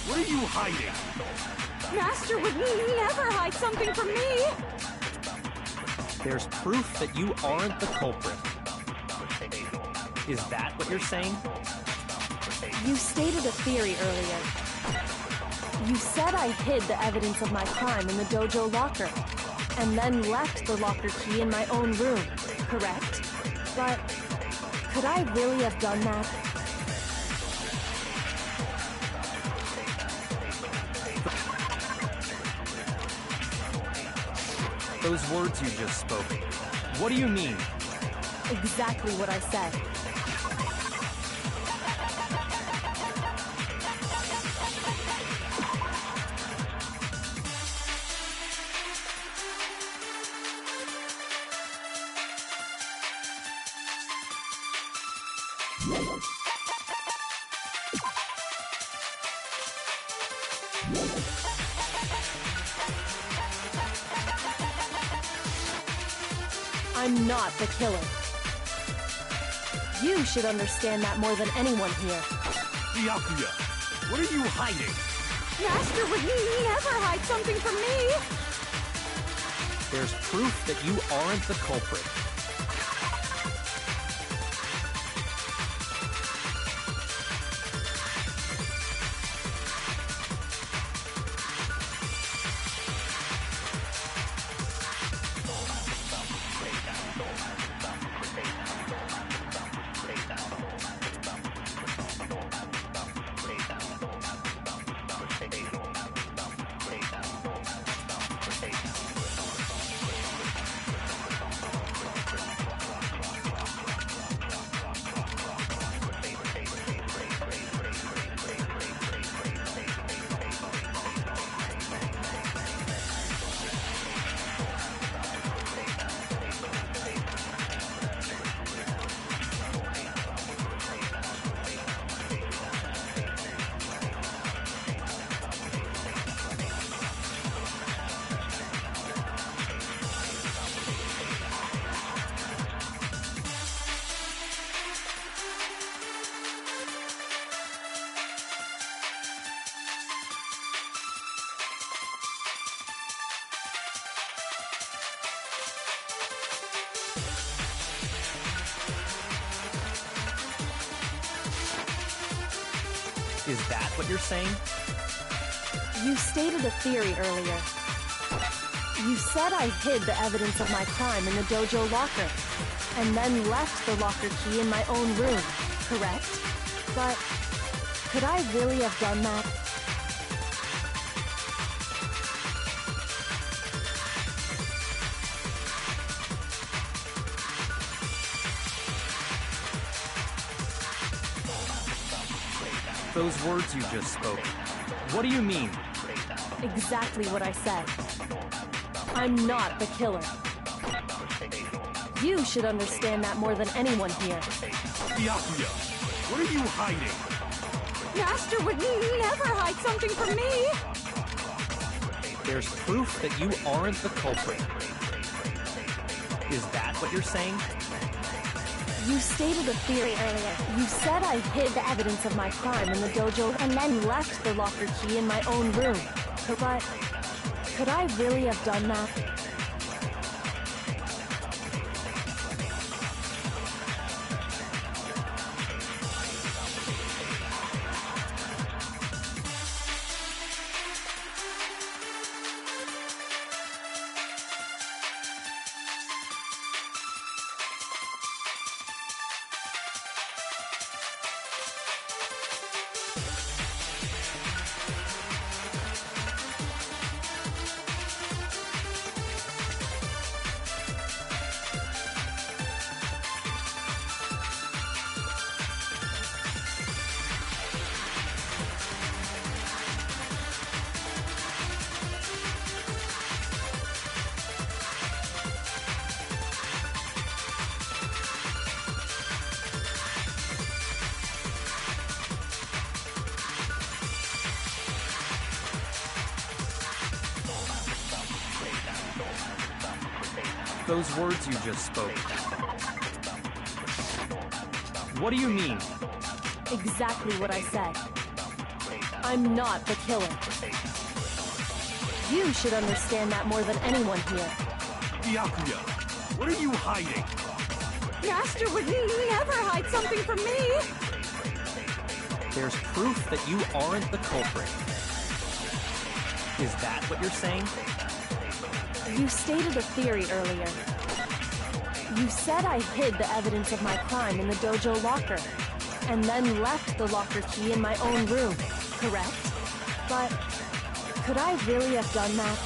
what are you hiding? Master would never hide something from me! There's proof that you aren't the culprit. Is that what you're saying? You stated a theory earlier. You said I hid the evidence of my crime in the dojo locker, and then left the locker key in my own room, correct? But could I really have done that? Those words you just spoke. What do you mean? Exactly what I said. I'm not the killer. You should understand that more than anyone here. Byakuya, what are you hiding? Master would never hide something from me! There's proof that you aren't the culprit. Is that what you're saying? You stated a theory earlier. You said I hid the evidence of my crime in the dojo locker, and then left the locker key in my own room, correct? But could I really have done that? Those words you just spoke, what do you mean? Exactly what I said. I'm not the killer. You should understand that more than anyone here. Byakuya, what are you hiding? Master would never hide something from me! There's proof that you aren't the culprit. Is that what you're saying? You stated a theory earlier. You said I hid the evidence of my crime in the dojo and then left the locker key in my own room. But could I really have done that? Those words you just spoke, what do you mean? Exactly what I said. I'm not the killer. You should understand that more than anyone here. Byakuya, what are you hiding? Master would never hide something from me! There's proof that you aren't the culprit. Is that what you're saying? You stated a theory earlier. You said I hid the evidence of my crime in the dojo locker, and then left the locker key in my own room, correct? But could I really have done that?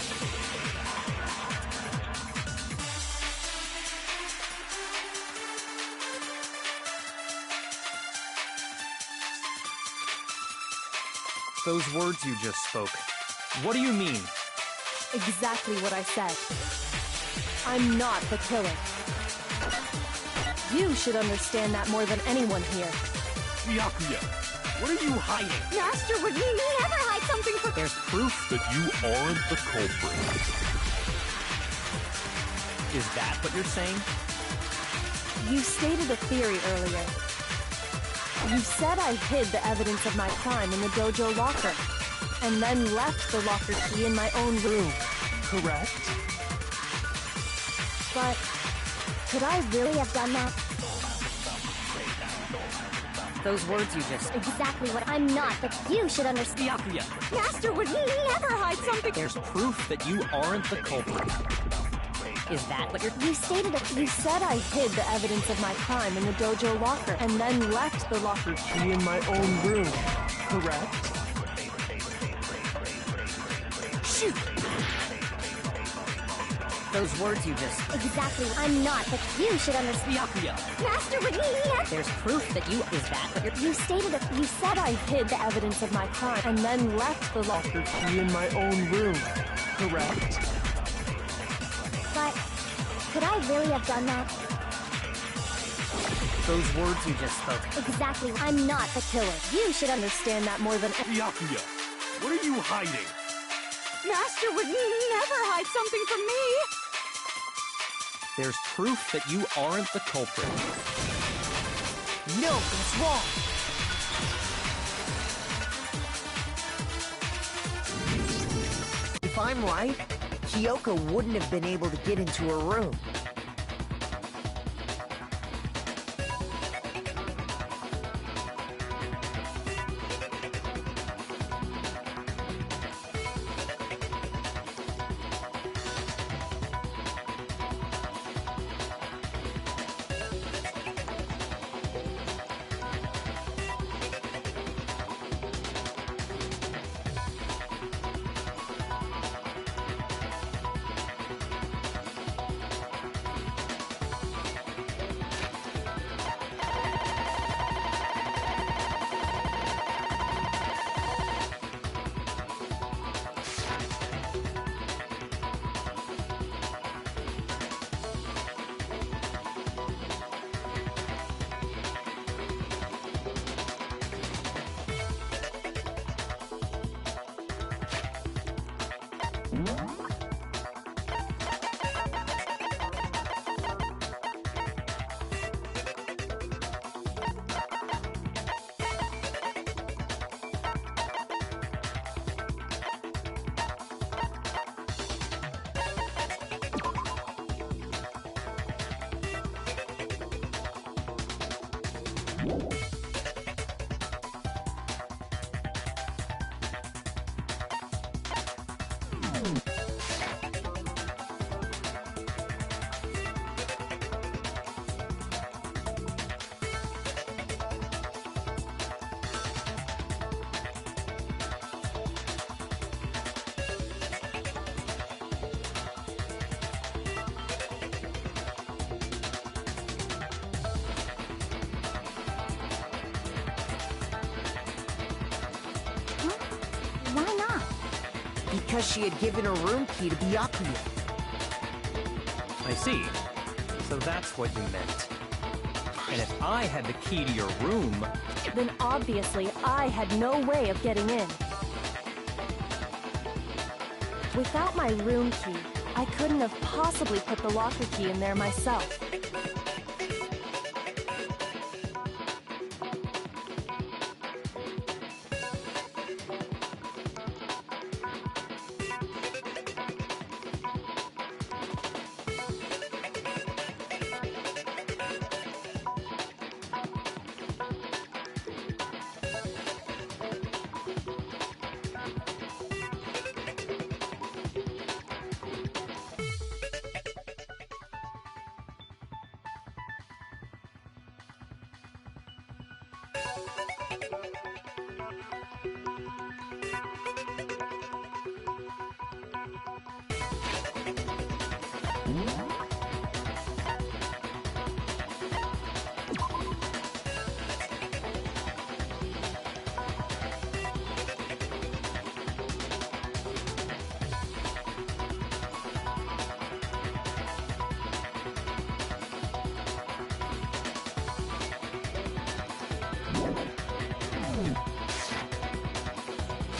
Those words you just spoke, what do you mean? Exactly what I said. I'm not the killer. You should understand that more than anyone here. Byakuya, what are you hiding? Master would never hide something from— There's proof That you aren't the culprit. Is that what you're saying? You stated a theory earlier. You said I hid the evidence of my crime in the dojo locker, and then left the locker key in my own room, correct? But could I really have done that? Those words you just... Exactly what I'm not, but you should understand. Byakuya, Master would never hide something— there's proof that you aren't the culprit. Is that what you're... You said I hid the evidence of my crime in the dojo locker, and then left the locker key in my own room, correct? Shoot! Those words you just... Exactly what I'm not, but you should understand. Byakuya, Master would never— There's proof that you... Is that what you're... You said I hid the evidence of my crime, and then left the locker key in my own room, correct? But could I really have done that? those words you just spoke. Exactly. I'm not the killer. You should understand that more than— Byakuya, what are you hiding? Master would never hide something from me! There's proof that you aren't the culprit. No, it's wrong. If I'm right, Kyoko wouldn't have been able to get into her room. Why not? Because she had given her room key to Byakuya. I see. So that's what you meant. And if I had the key to your room... Then obviously I had no way of getting in. Without my room key, I couldn't have possibly put the locker key in there myself.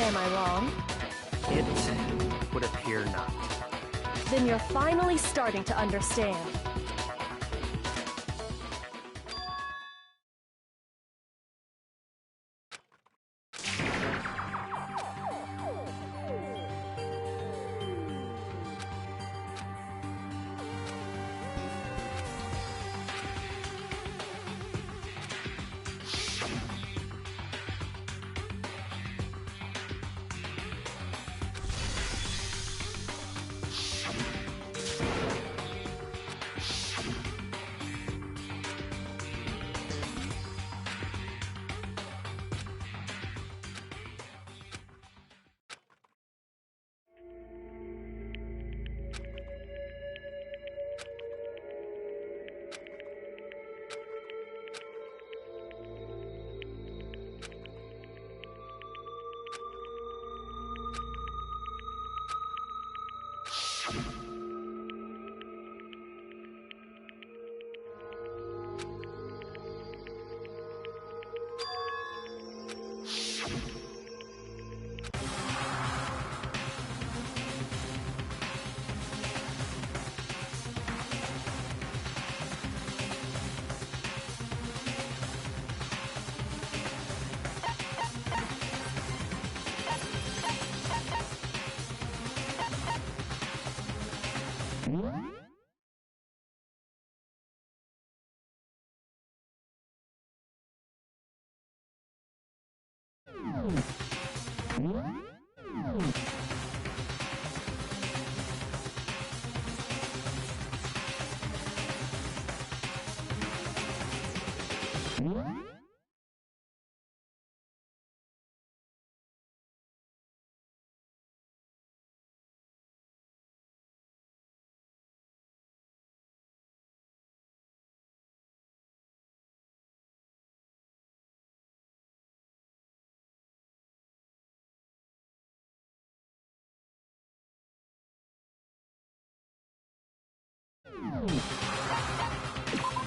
Am I wrong? It would appear not. Then you're finally starting to understand.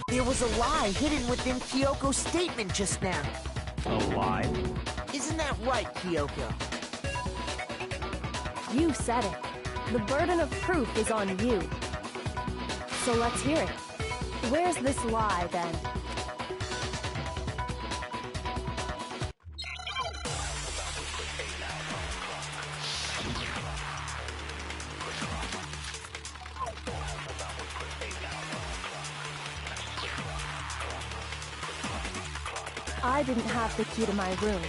There was a lie hidden within Kyoko's statement just now. A lie? Isn't that right, Kyoko? You said it. The burden of proof is on you. So let's hear it. Where's this lie, then? I didn't have the key to my room.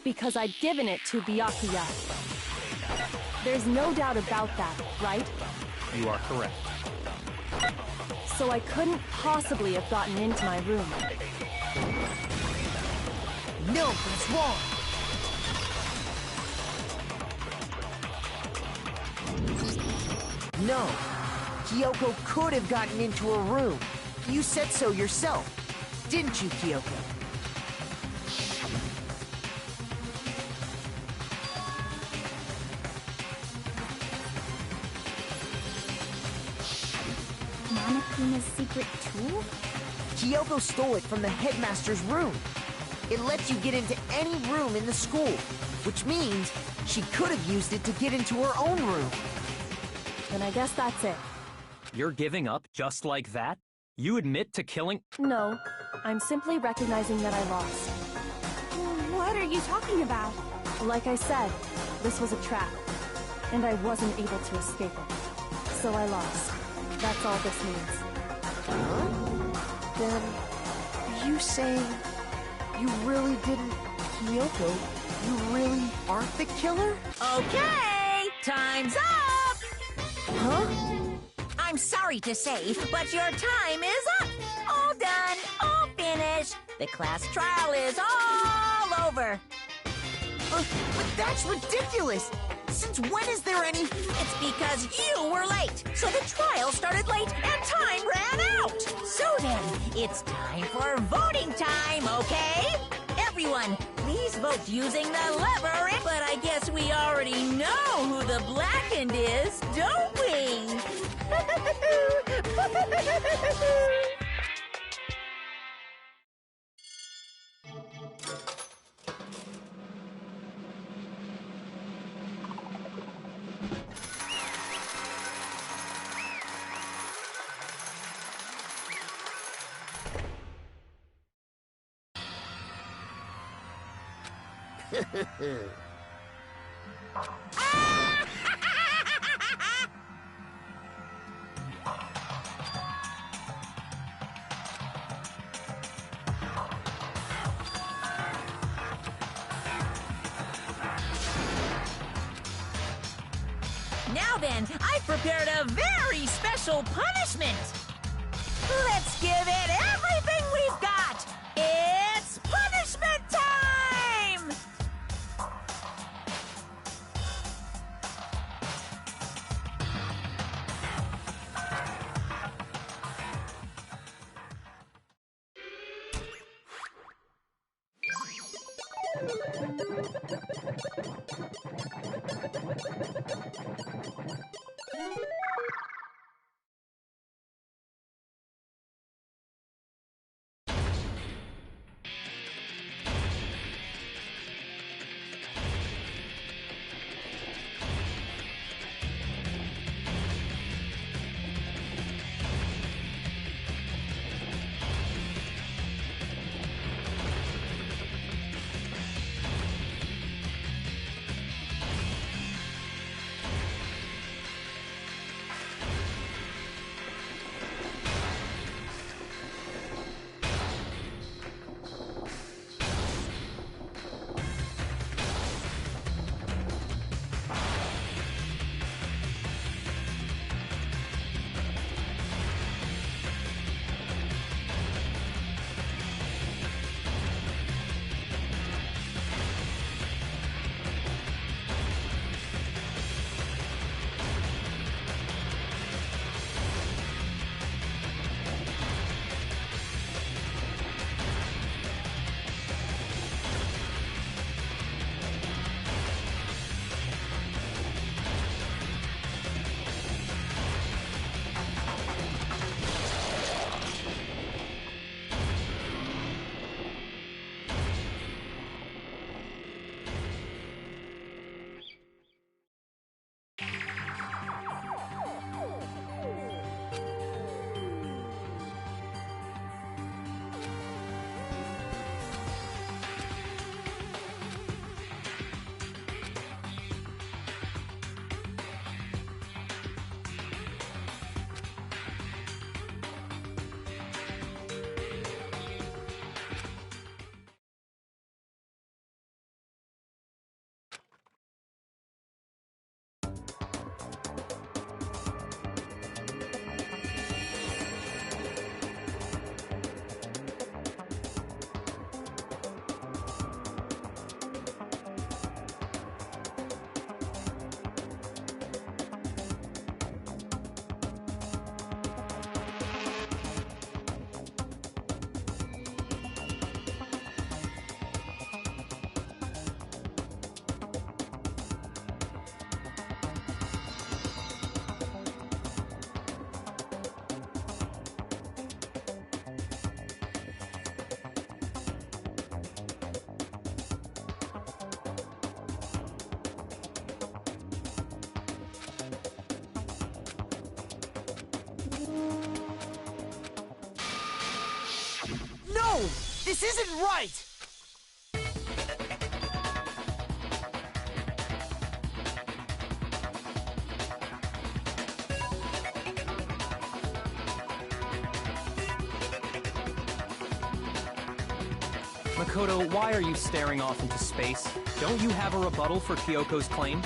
Because I'd given it to Byakuya. There's no doubt about that, right? You are correct. So I couldn't possibly have gotten into my room. No, but it's wrong. No, Kyoko could have gotten into her room. You said so yourself, didn't you, Kyoko? Monokuma's secret tool? Kyoko stole it from the headmaster's room. It lets you get into any room in the school, which means she could have used it to get into her own room. Then I guess that's it. You're giving up just like that? You admit to killing— No, I'm simply recognizing that I lost. What are you talking about? Like I said, this was a trap, and I wasn't able to escape it. So I lost. That's all this means. Huh? Then, you saying you really didn't, Kyoko, you really aren't the killer? Okay, time's up! Huh? I'm sorry to say, but your time is up. All done, all finished. The class trial is all over. But that's ridiculous! Since when is there any— It's because you were late. So the trial started late and time ran out. So then, it's time for voting time, okay? Everyone, please vote using the lever. But I guess we already know who the blackened is, don't we? Now then, I've prepared a very special punishment. Let's give it everything we've got. It's punishment time! This isn't right! Makoto, why are you staring off into space? Don't you have a rebuttal for Kyoko's claim?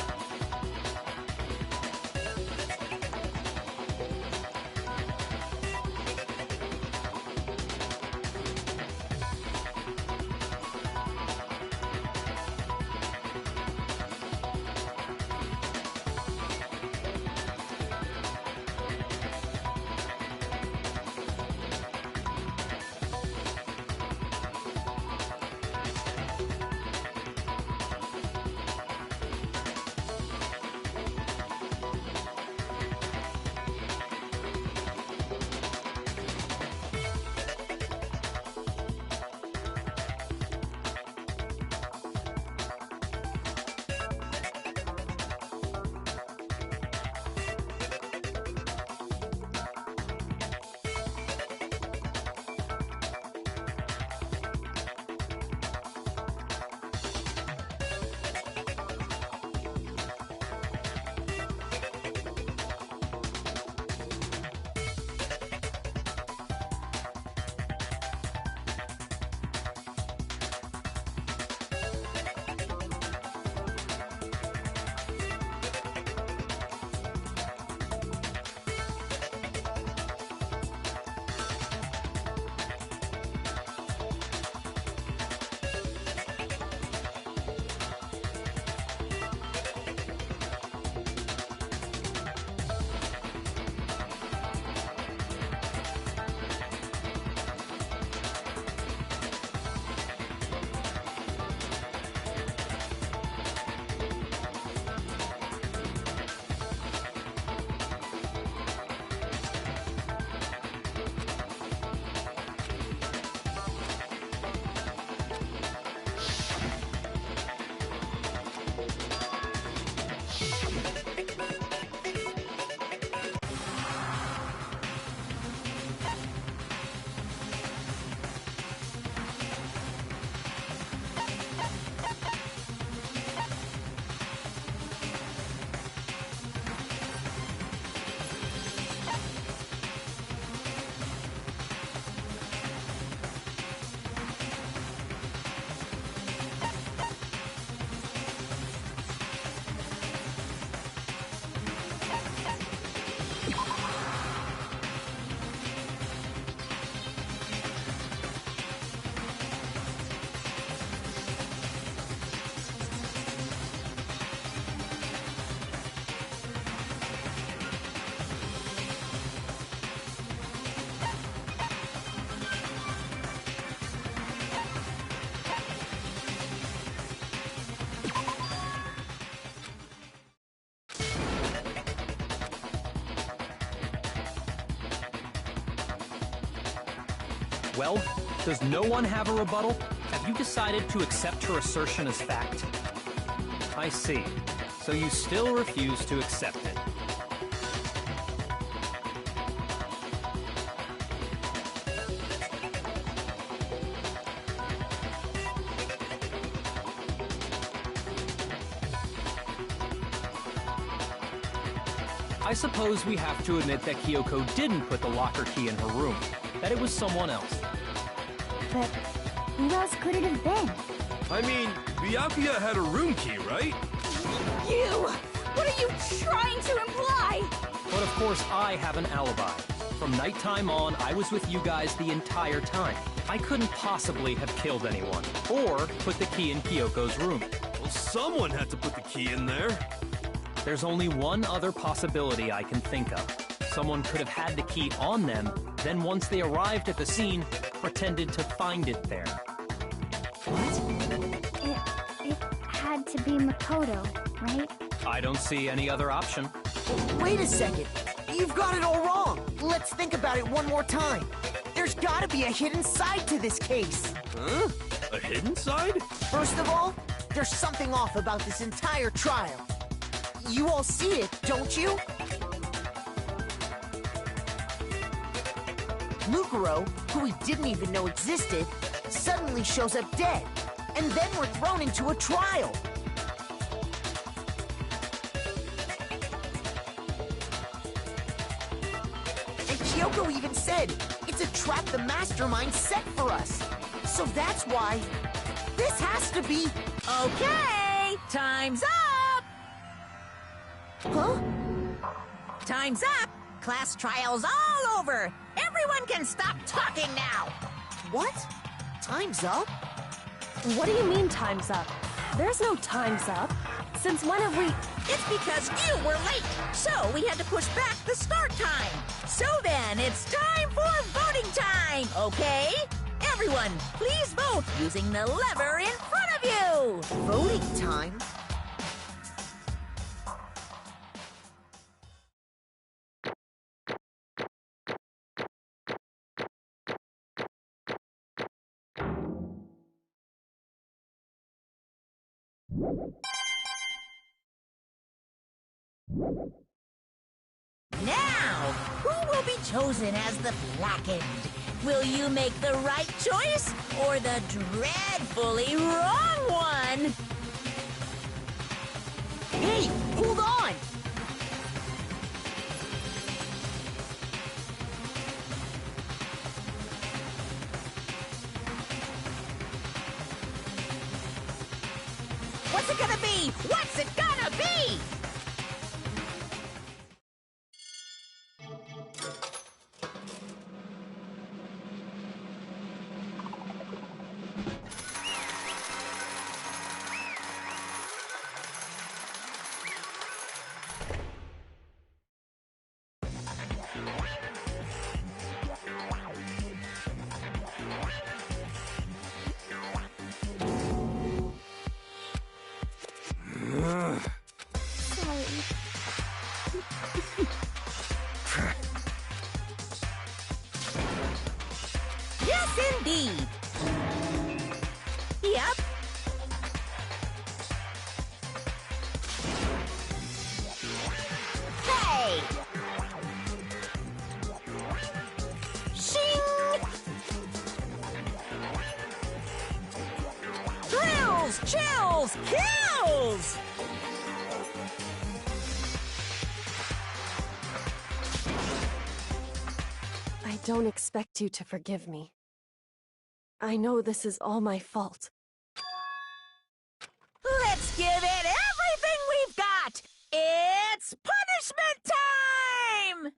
Well, does no one have a rebuttal? Have you decided to accept her assertion as fact? I see. So you still refuse to accept it. I suppose we have to admit that Kyoko didn't put the locker key in her room, that it was someone else. But who else could it have been? I mean, Byakuya had a room key, right? You! What are you trying to imply? But of course I have an alibi. From nighttime on, I was with you guys the entire time. I couldn't possibly have killed anyone, or put the key in Kyoko's room. Well, someone had to put the key in there. There's only one other possibility I can think of. Someone could have had the key on them, then once they arrived at the scene, pretended to find it there. What? It had to be Makoto, right? I don't see any other option. Wait a second. You've got it all wrong. Let's think about it one more time. There's gotta be a hidden side to this case. Huh? A hidden side? First of all, there's something off about this entire trial. You all see it, don't you? Mukuro, who we didn't even know existed, suddenly shows up dead. And then we're thrown into a trial. And Kyoko even said, it's a trap the mastermind set for us. So that's why this has to be... Okay, time's up! Huh? Time's up! Class trial's all over! Everyone can stop talking now! What? Time's up? What do you mean time's up? There's no time's up. Since when have we... It's because you were late, so we had to push back the start time. So then, it's time for voting time, okay? Everyone, please vote using the lever in front of you! Voting time? Now, who will be chosen as the blackened? Will you make the right choice or the dreadfully wrong one? Hey, hold on! What's it gonna be? What's it gonna be? Yes, indeed. Yep. Hey! Shing! Thrills, chills, kills! I don't expect you to forgive me. I know this is all my fault. Let's give it everything we've got! It's punishment time!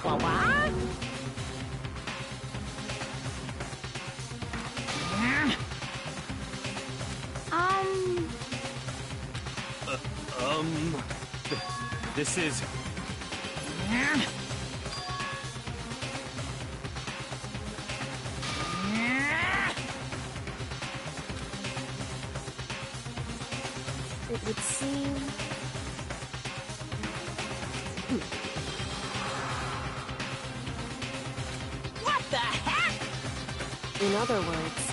What? This is... It would seem... What the heck? In other words...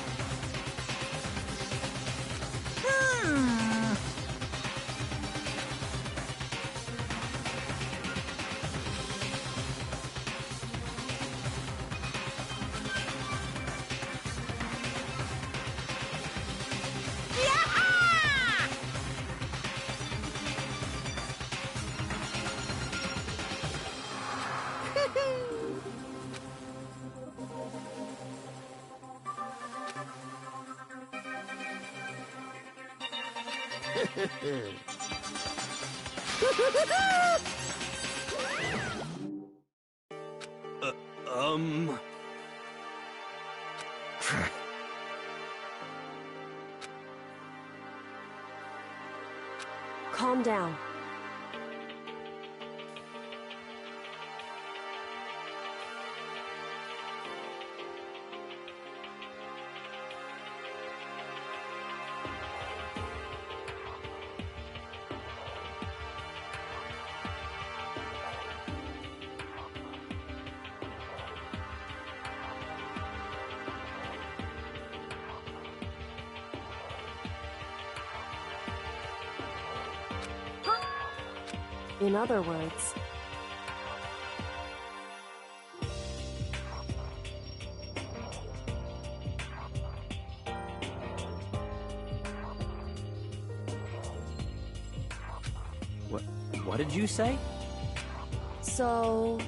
Calm down. In other words... What did you say? So...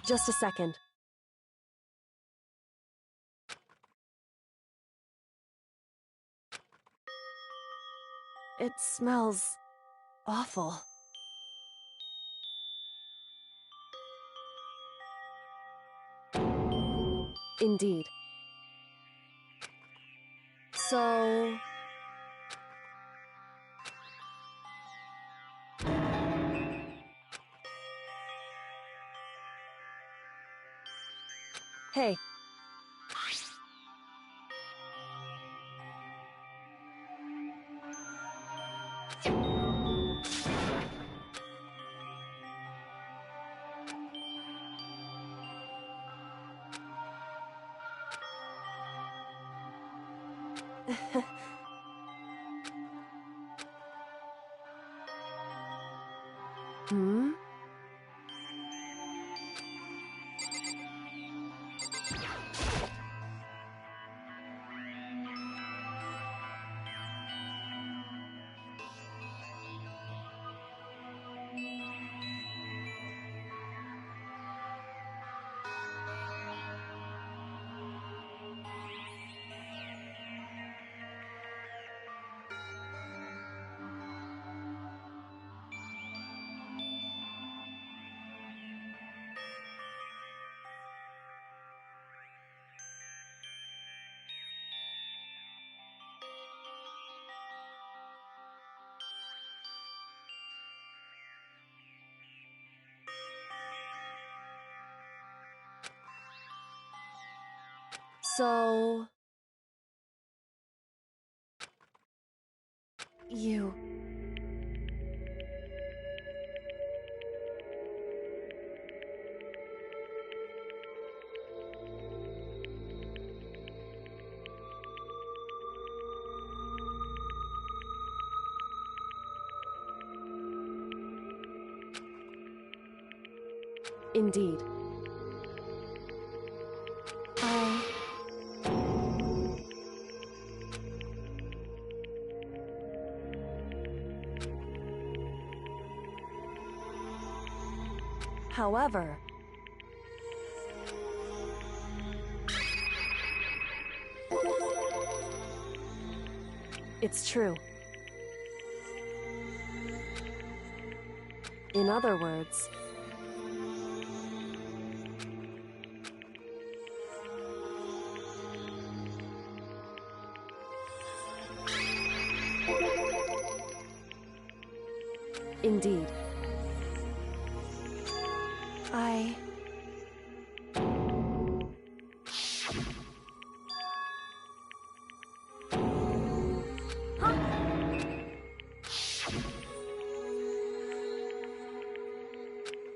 Just a second. It smells awful. Indeed. So... Hey. Hmm? So... You... Indeed. However... It's true. In other words... Indeed.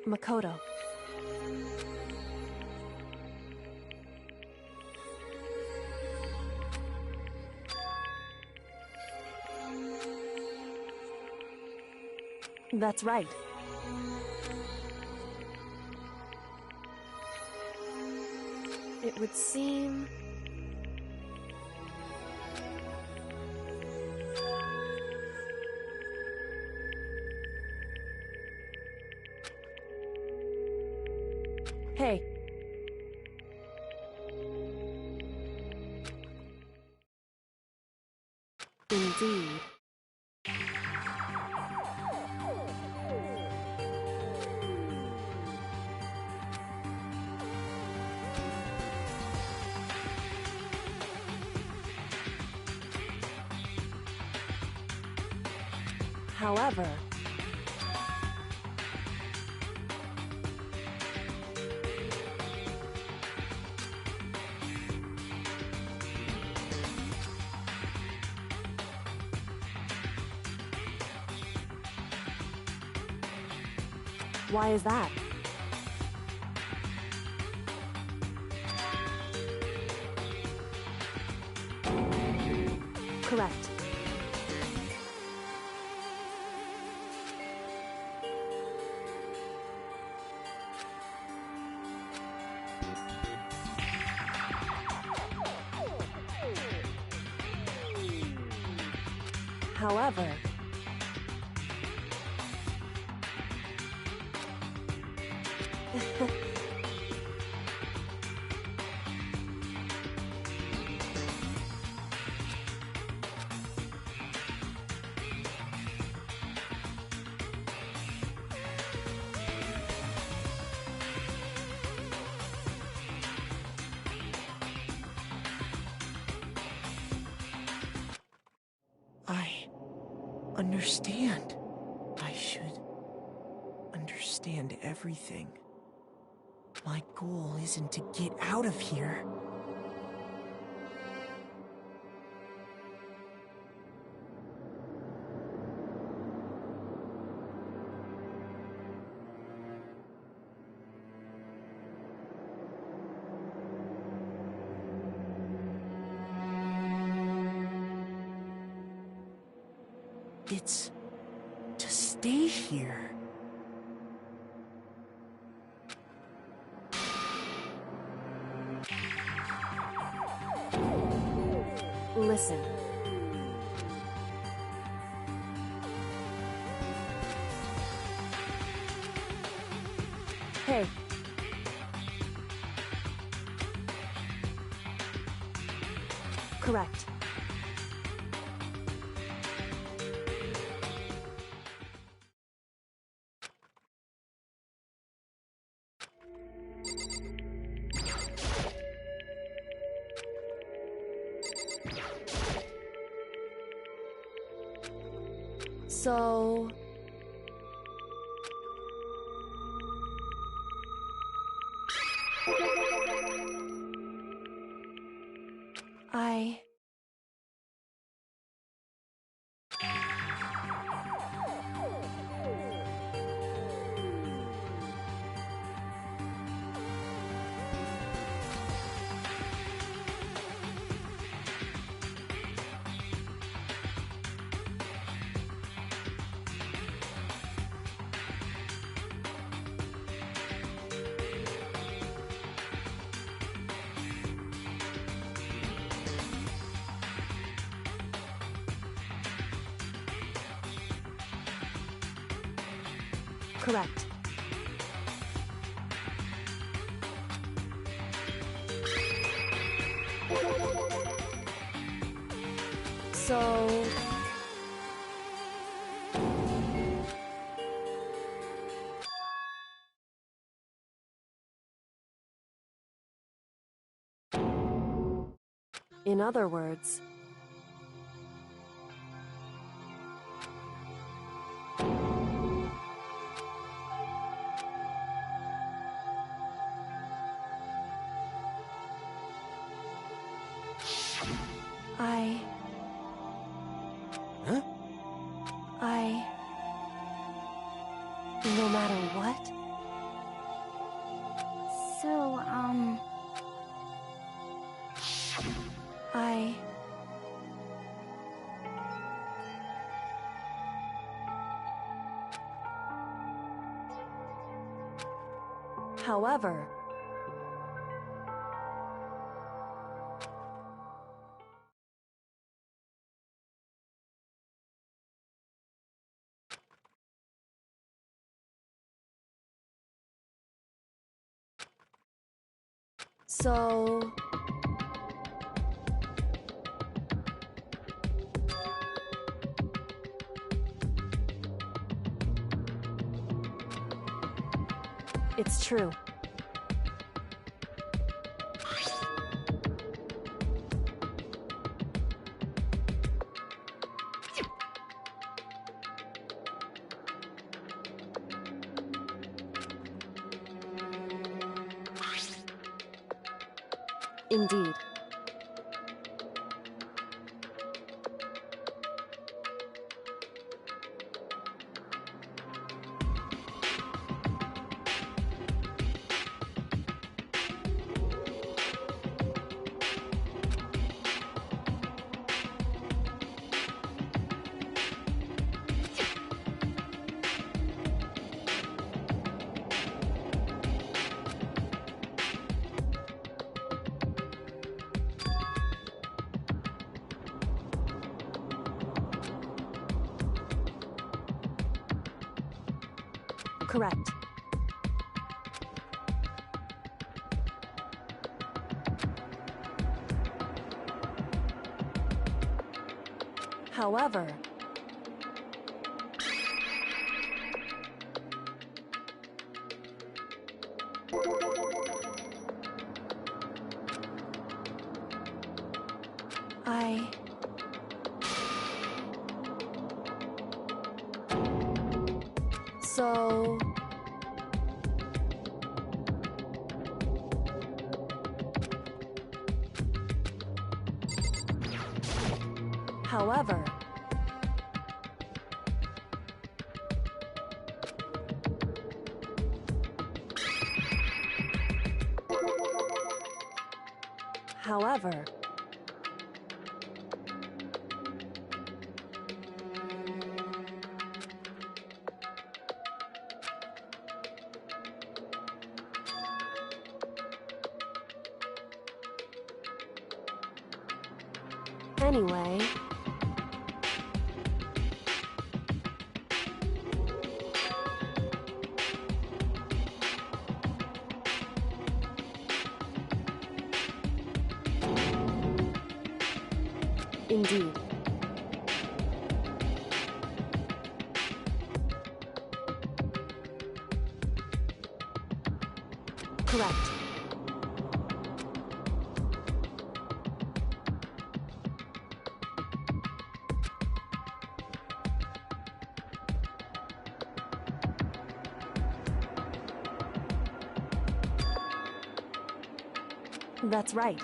Makoto. That's right. It would seem... Hey. Indeed. However... Why is that? Correct. However... understand. I should understand everything. My goal isn't to get out of here. It's to stay here. Listen. Hey. Correct. So... I... Correct. So... In other words... Huh? No matter what? So, However... So... It's true. Indeed. Correct. However... So... However... However... Anyway... Indeed. Correct. That's right.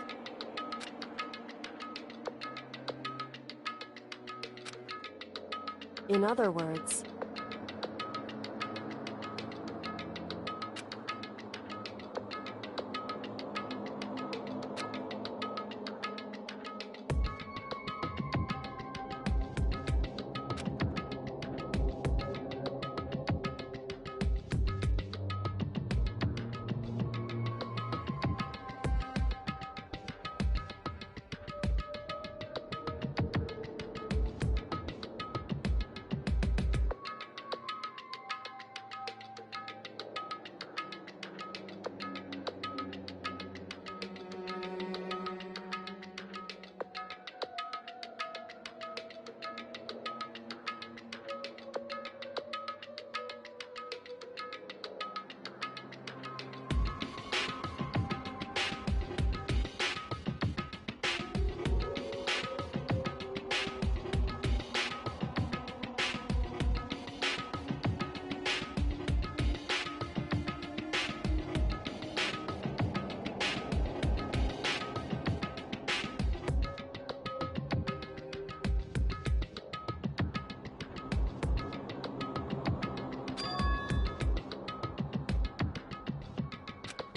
In other words...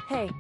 Hey.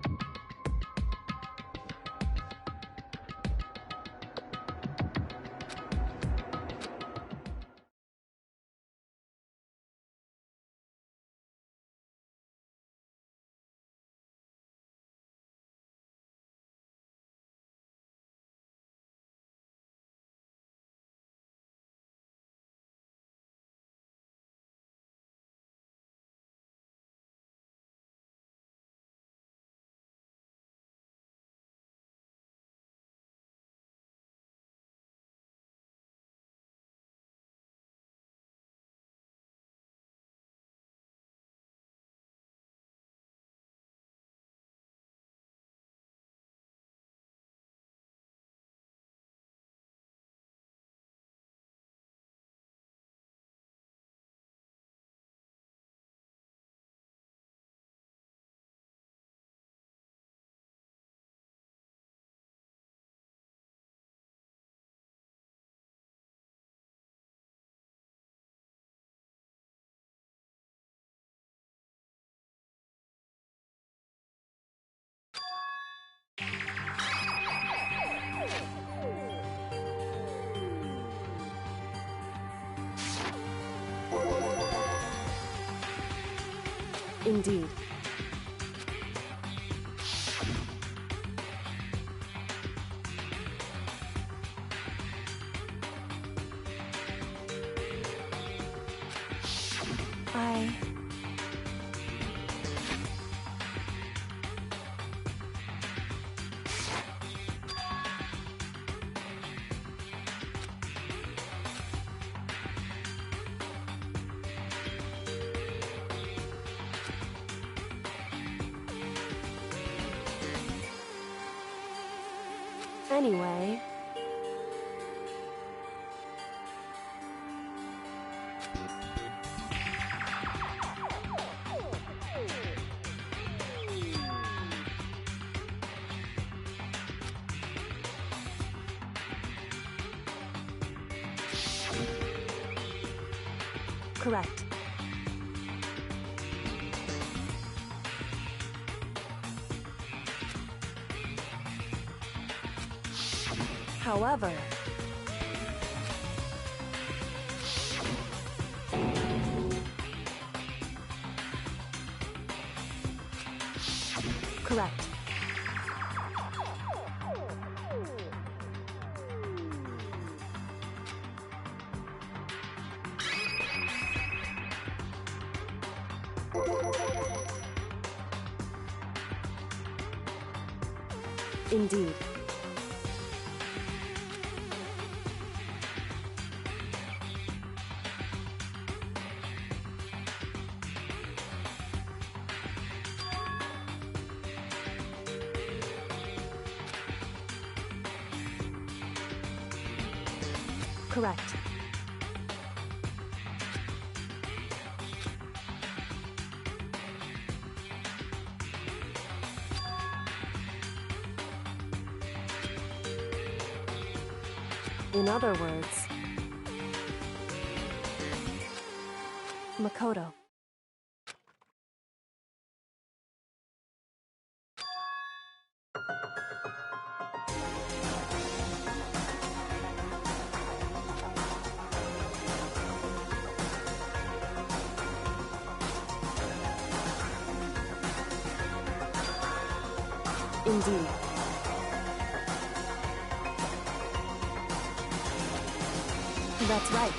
Indeed. Anyway... Correct. However, correct. Indeed. Correct. In other words, Makoto. Indeed. That's right.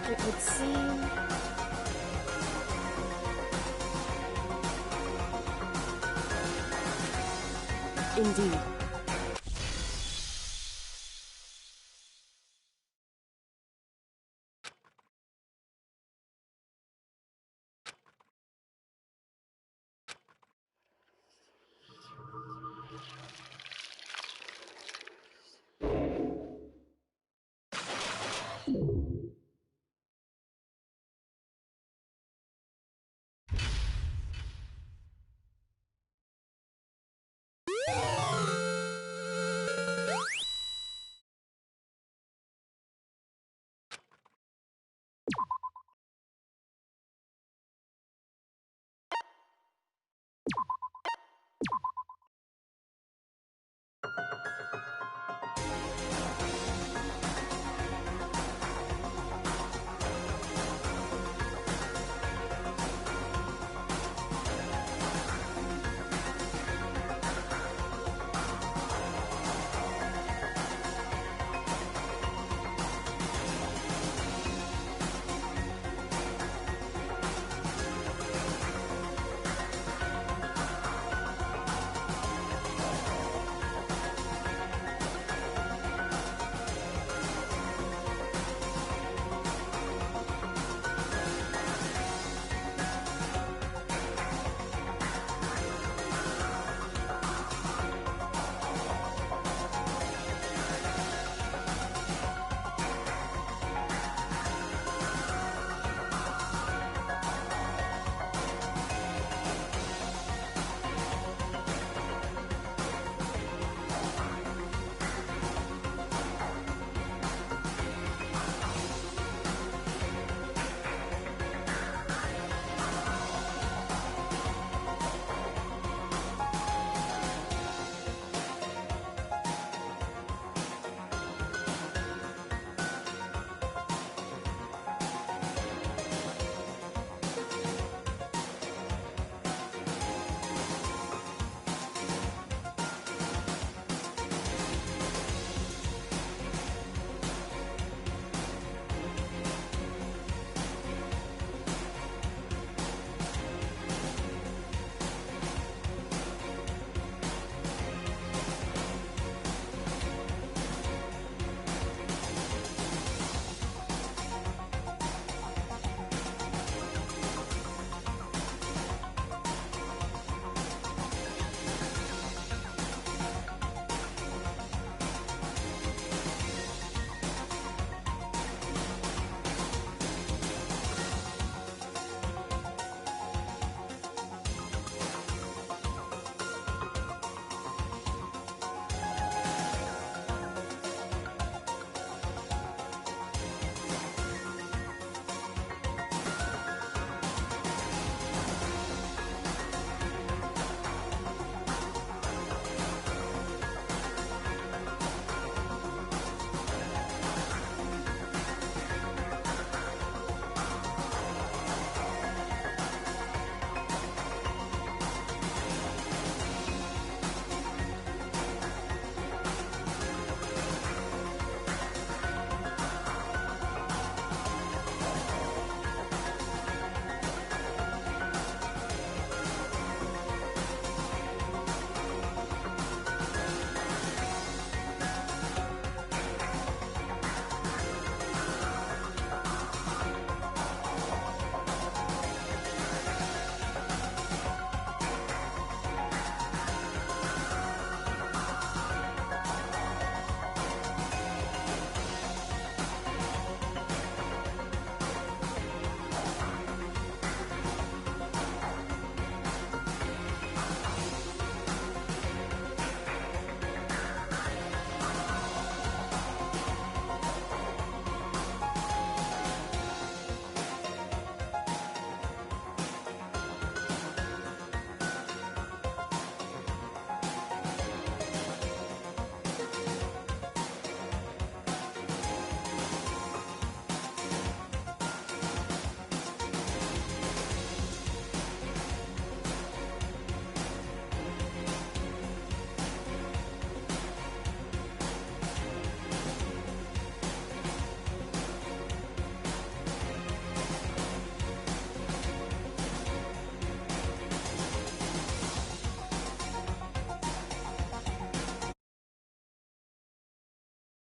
It would seem... Indeed.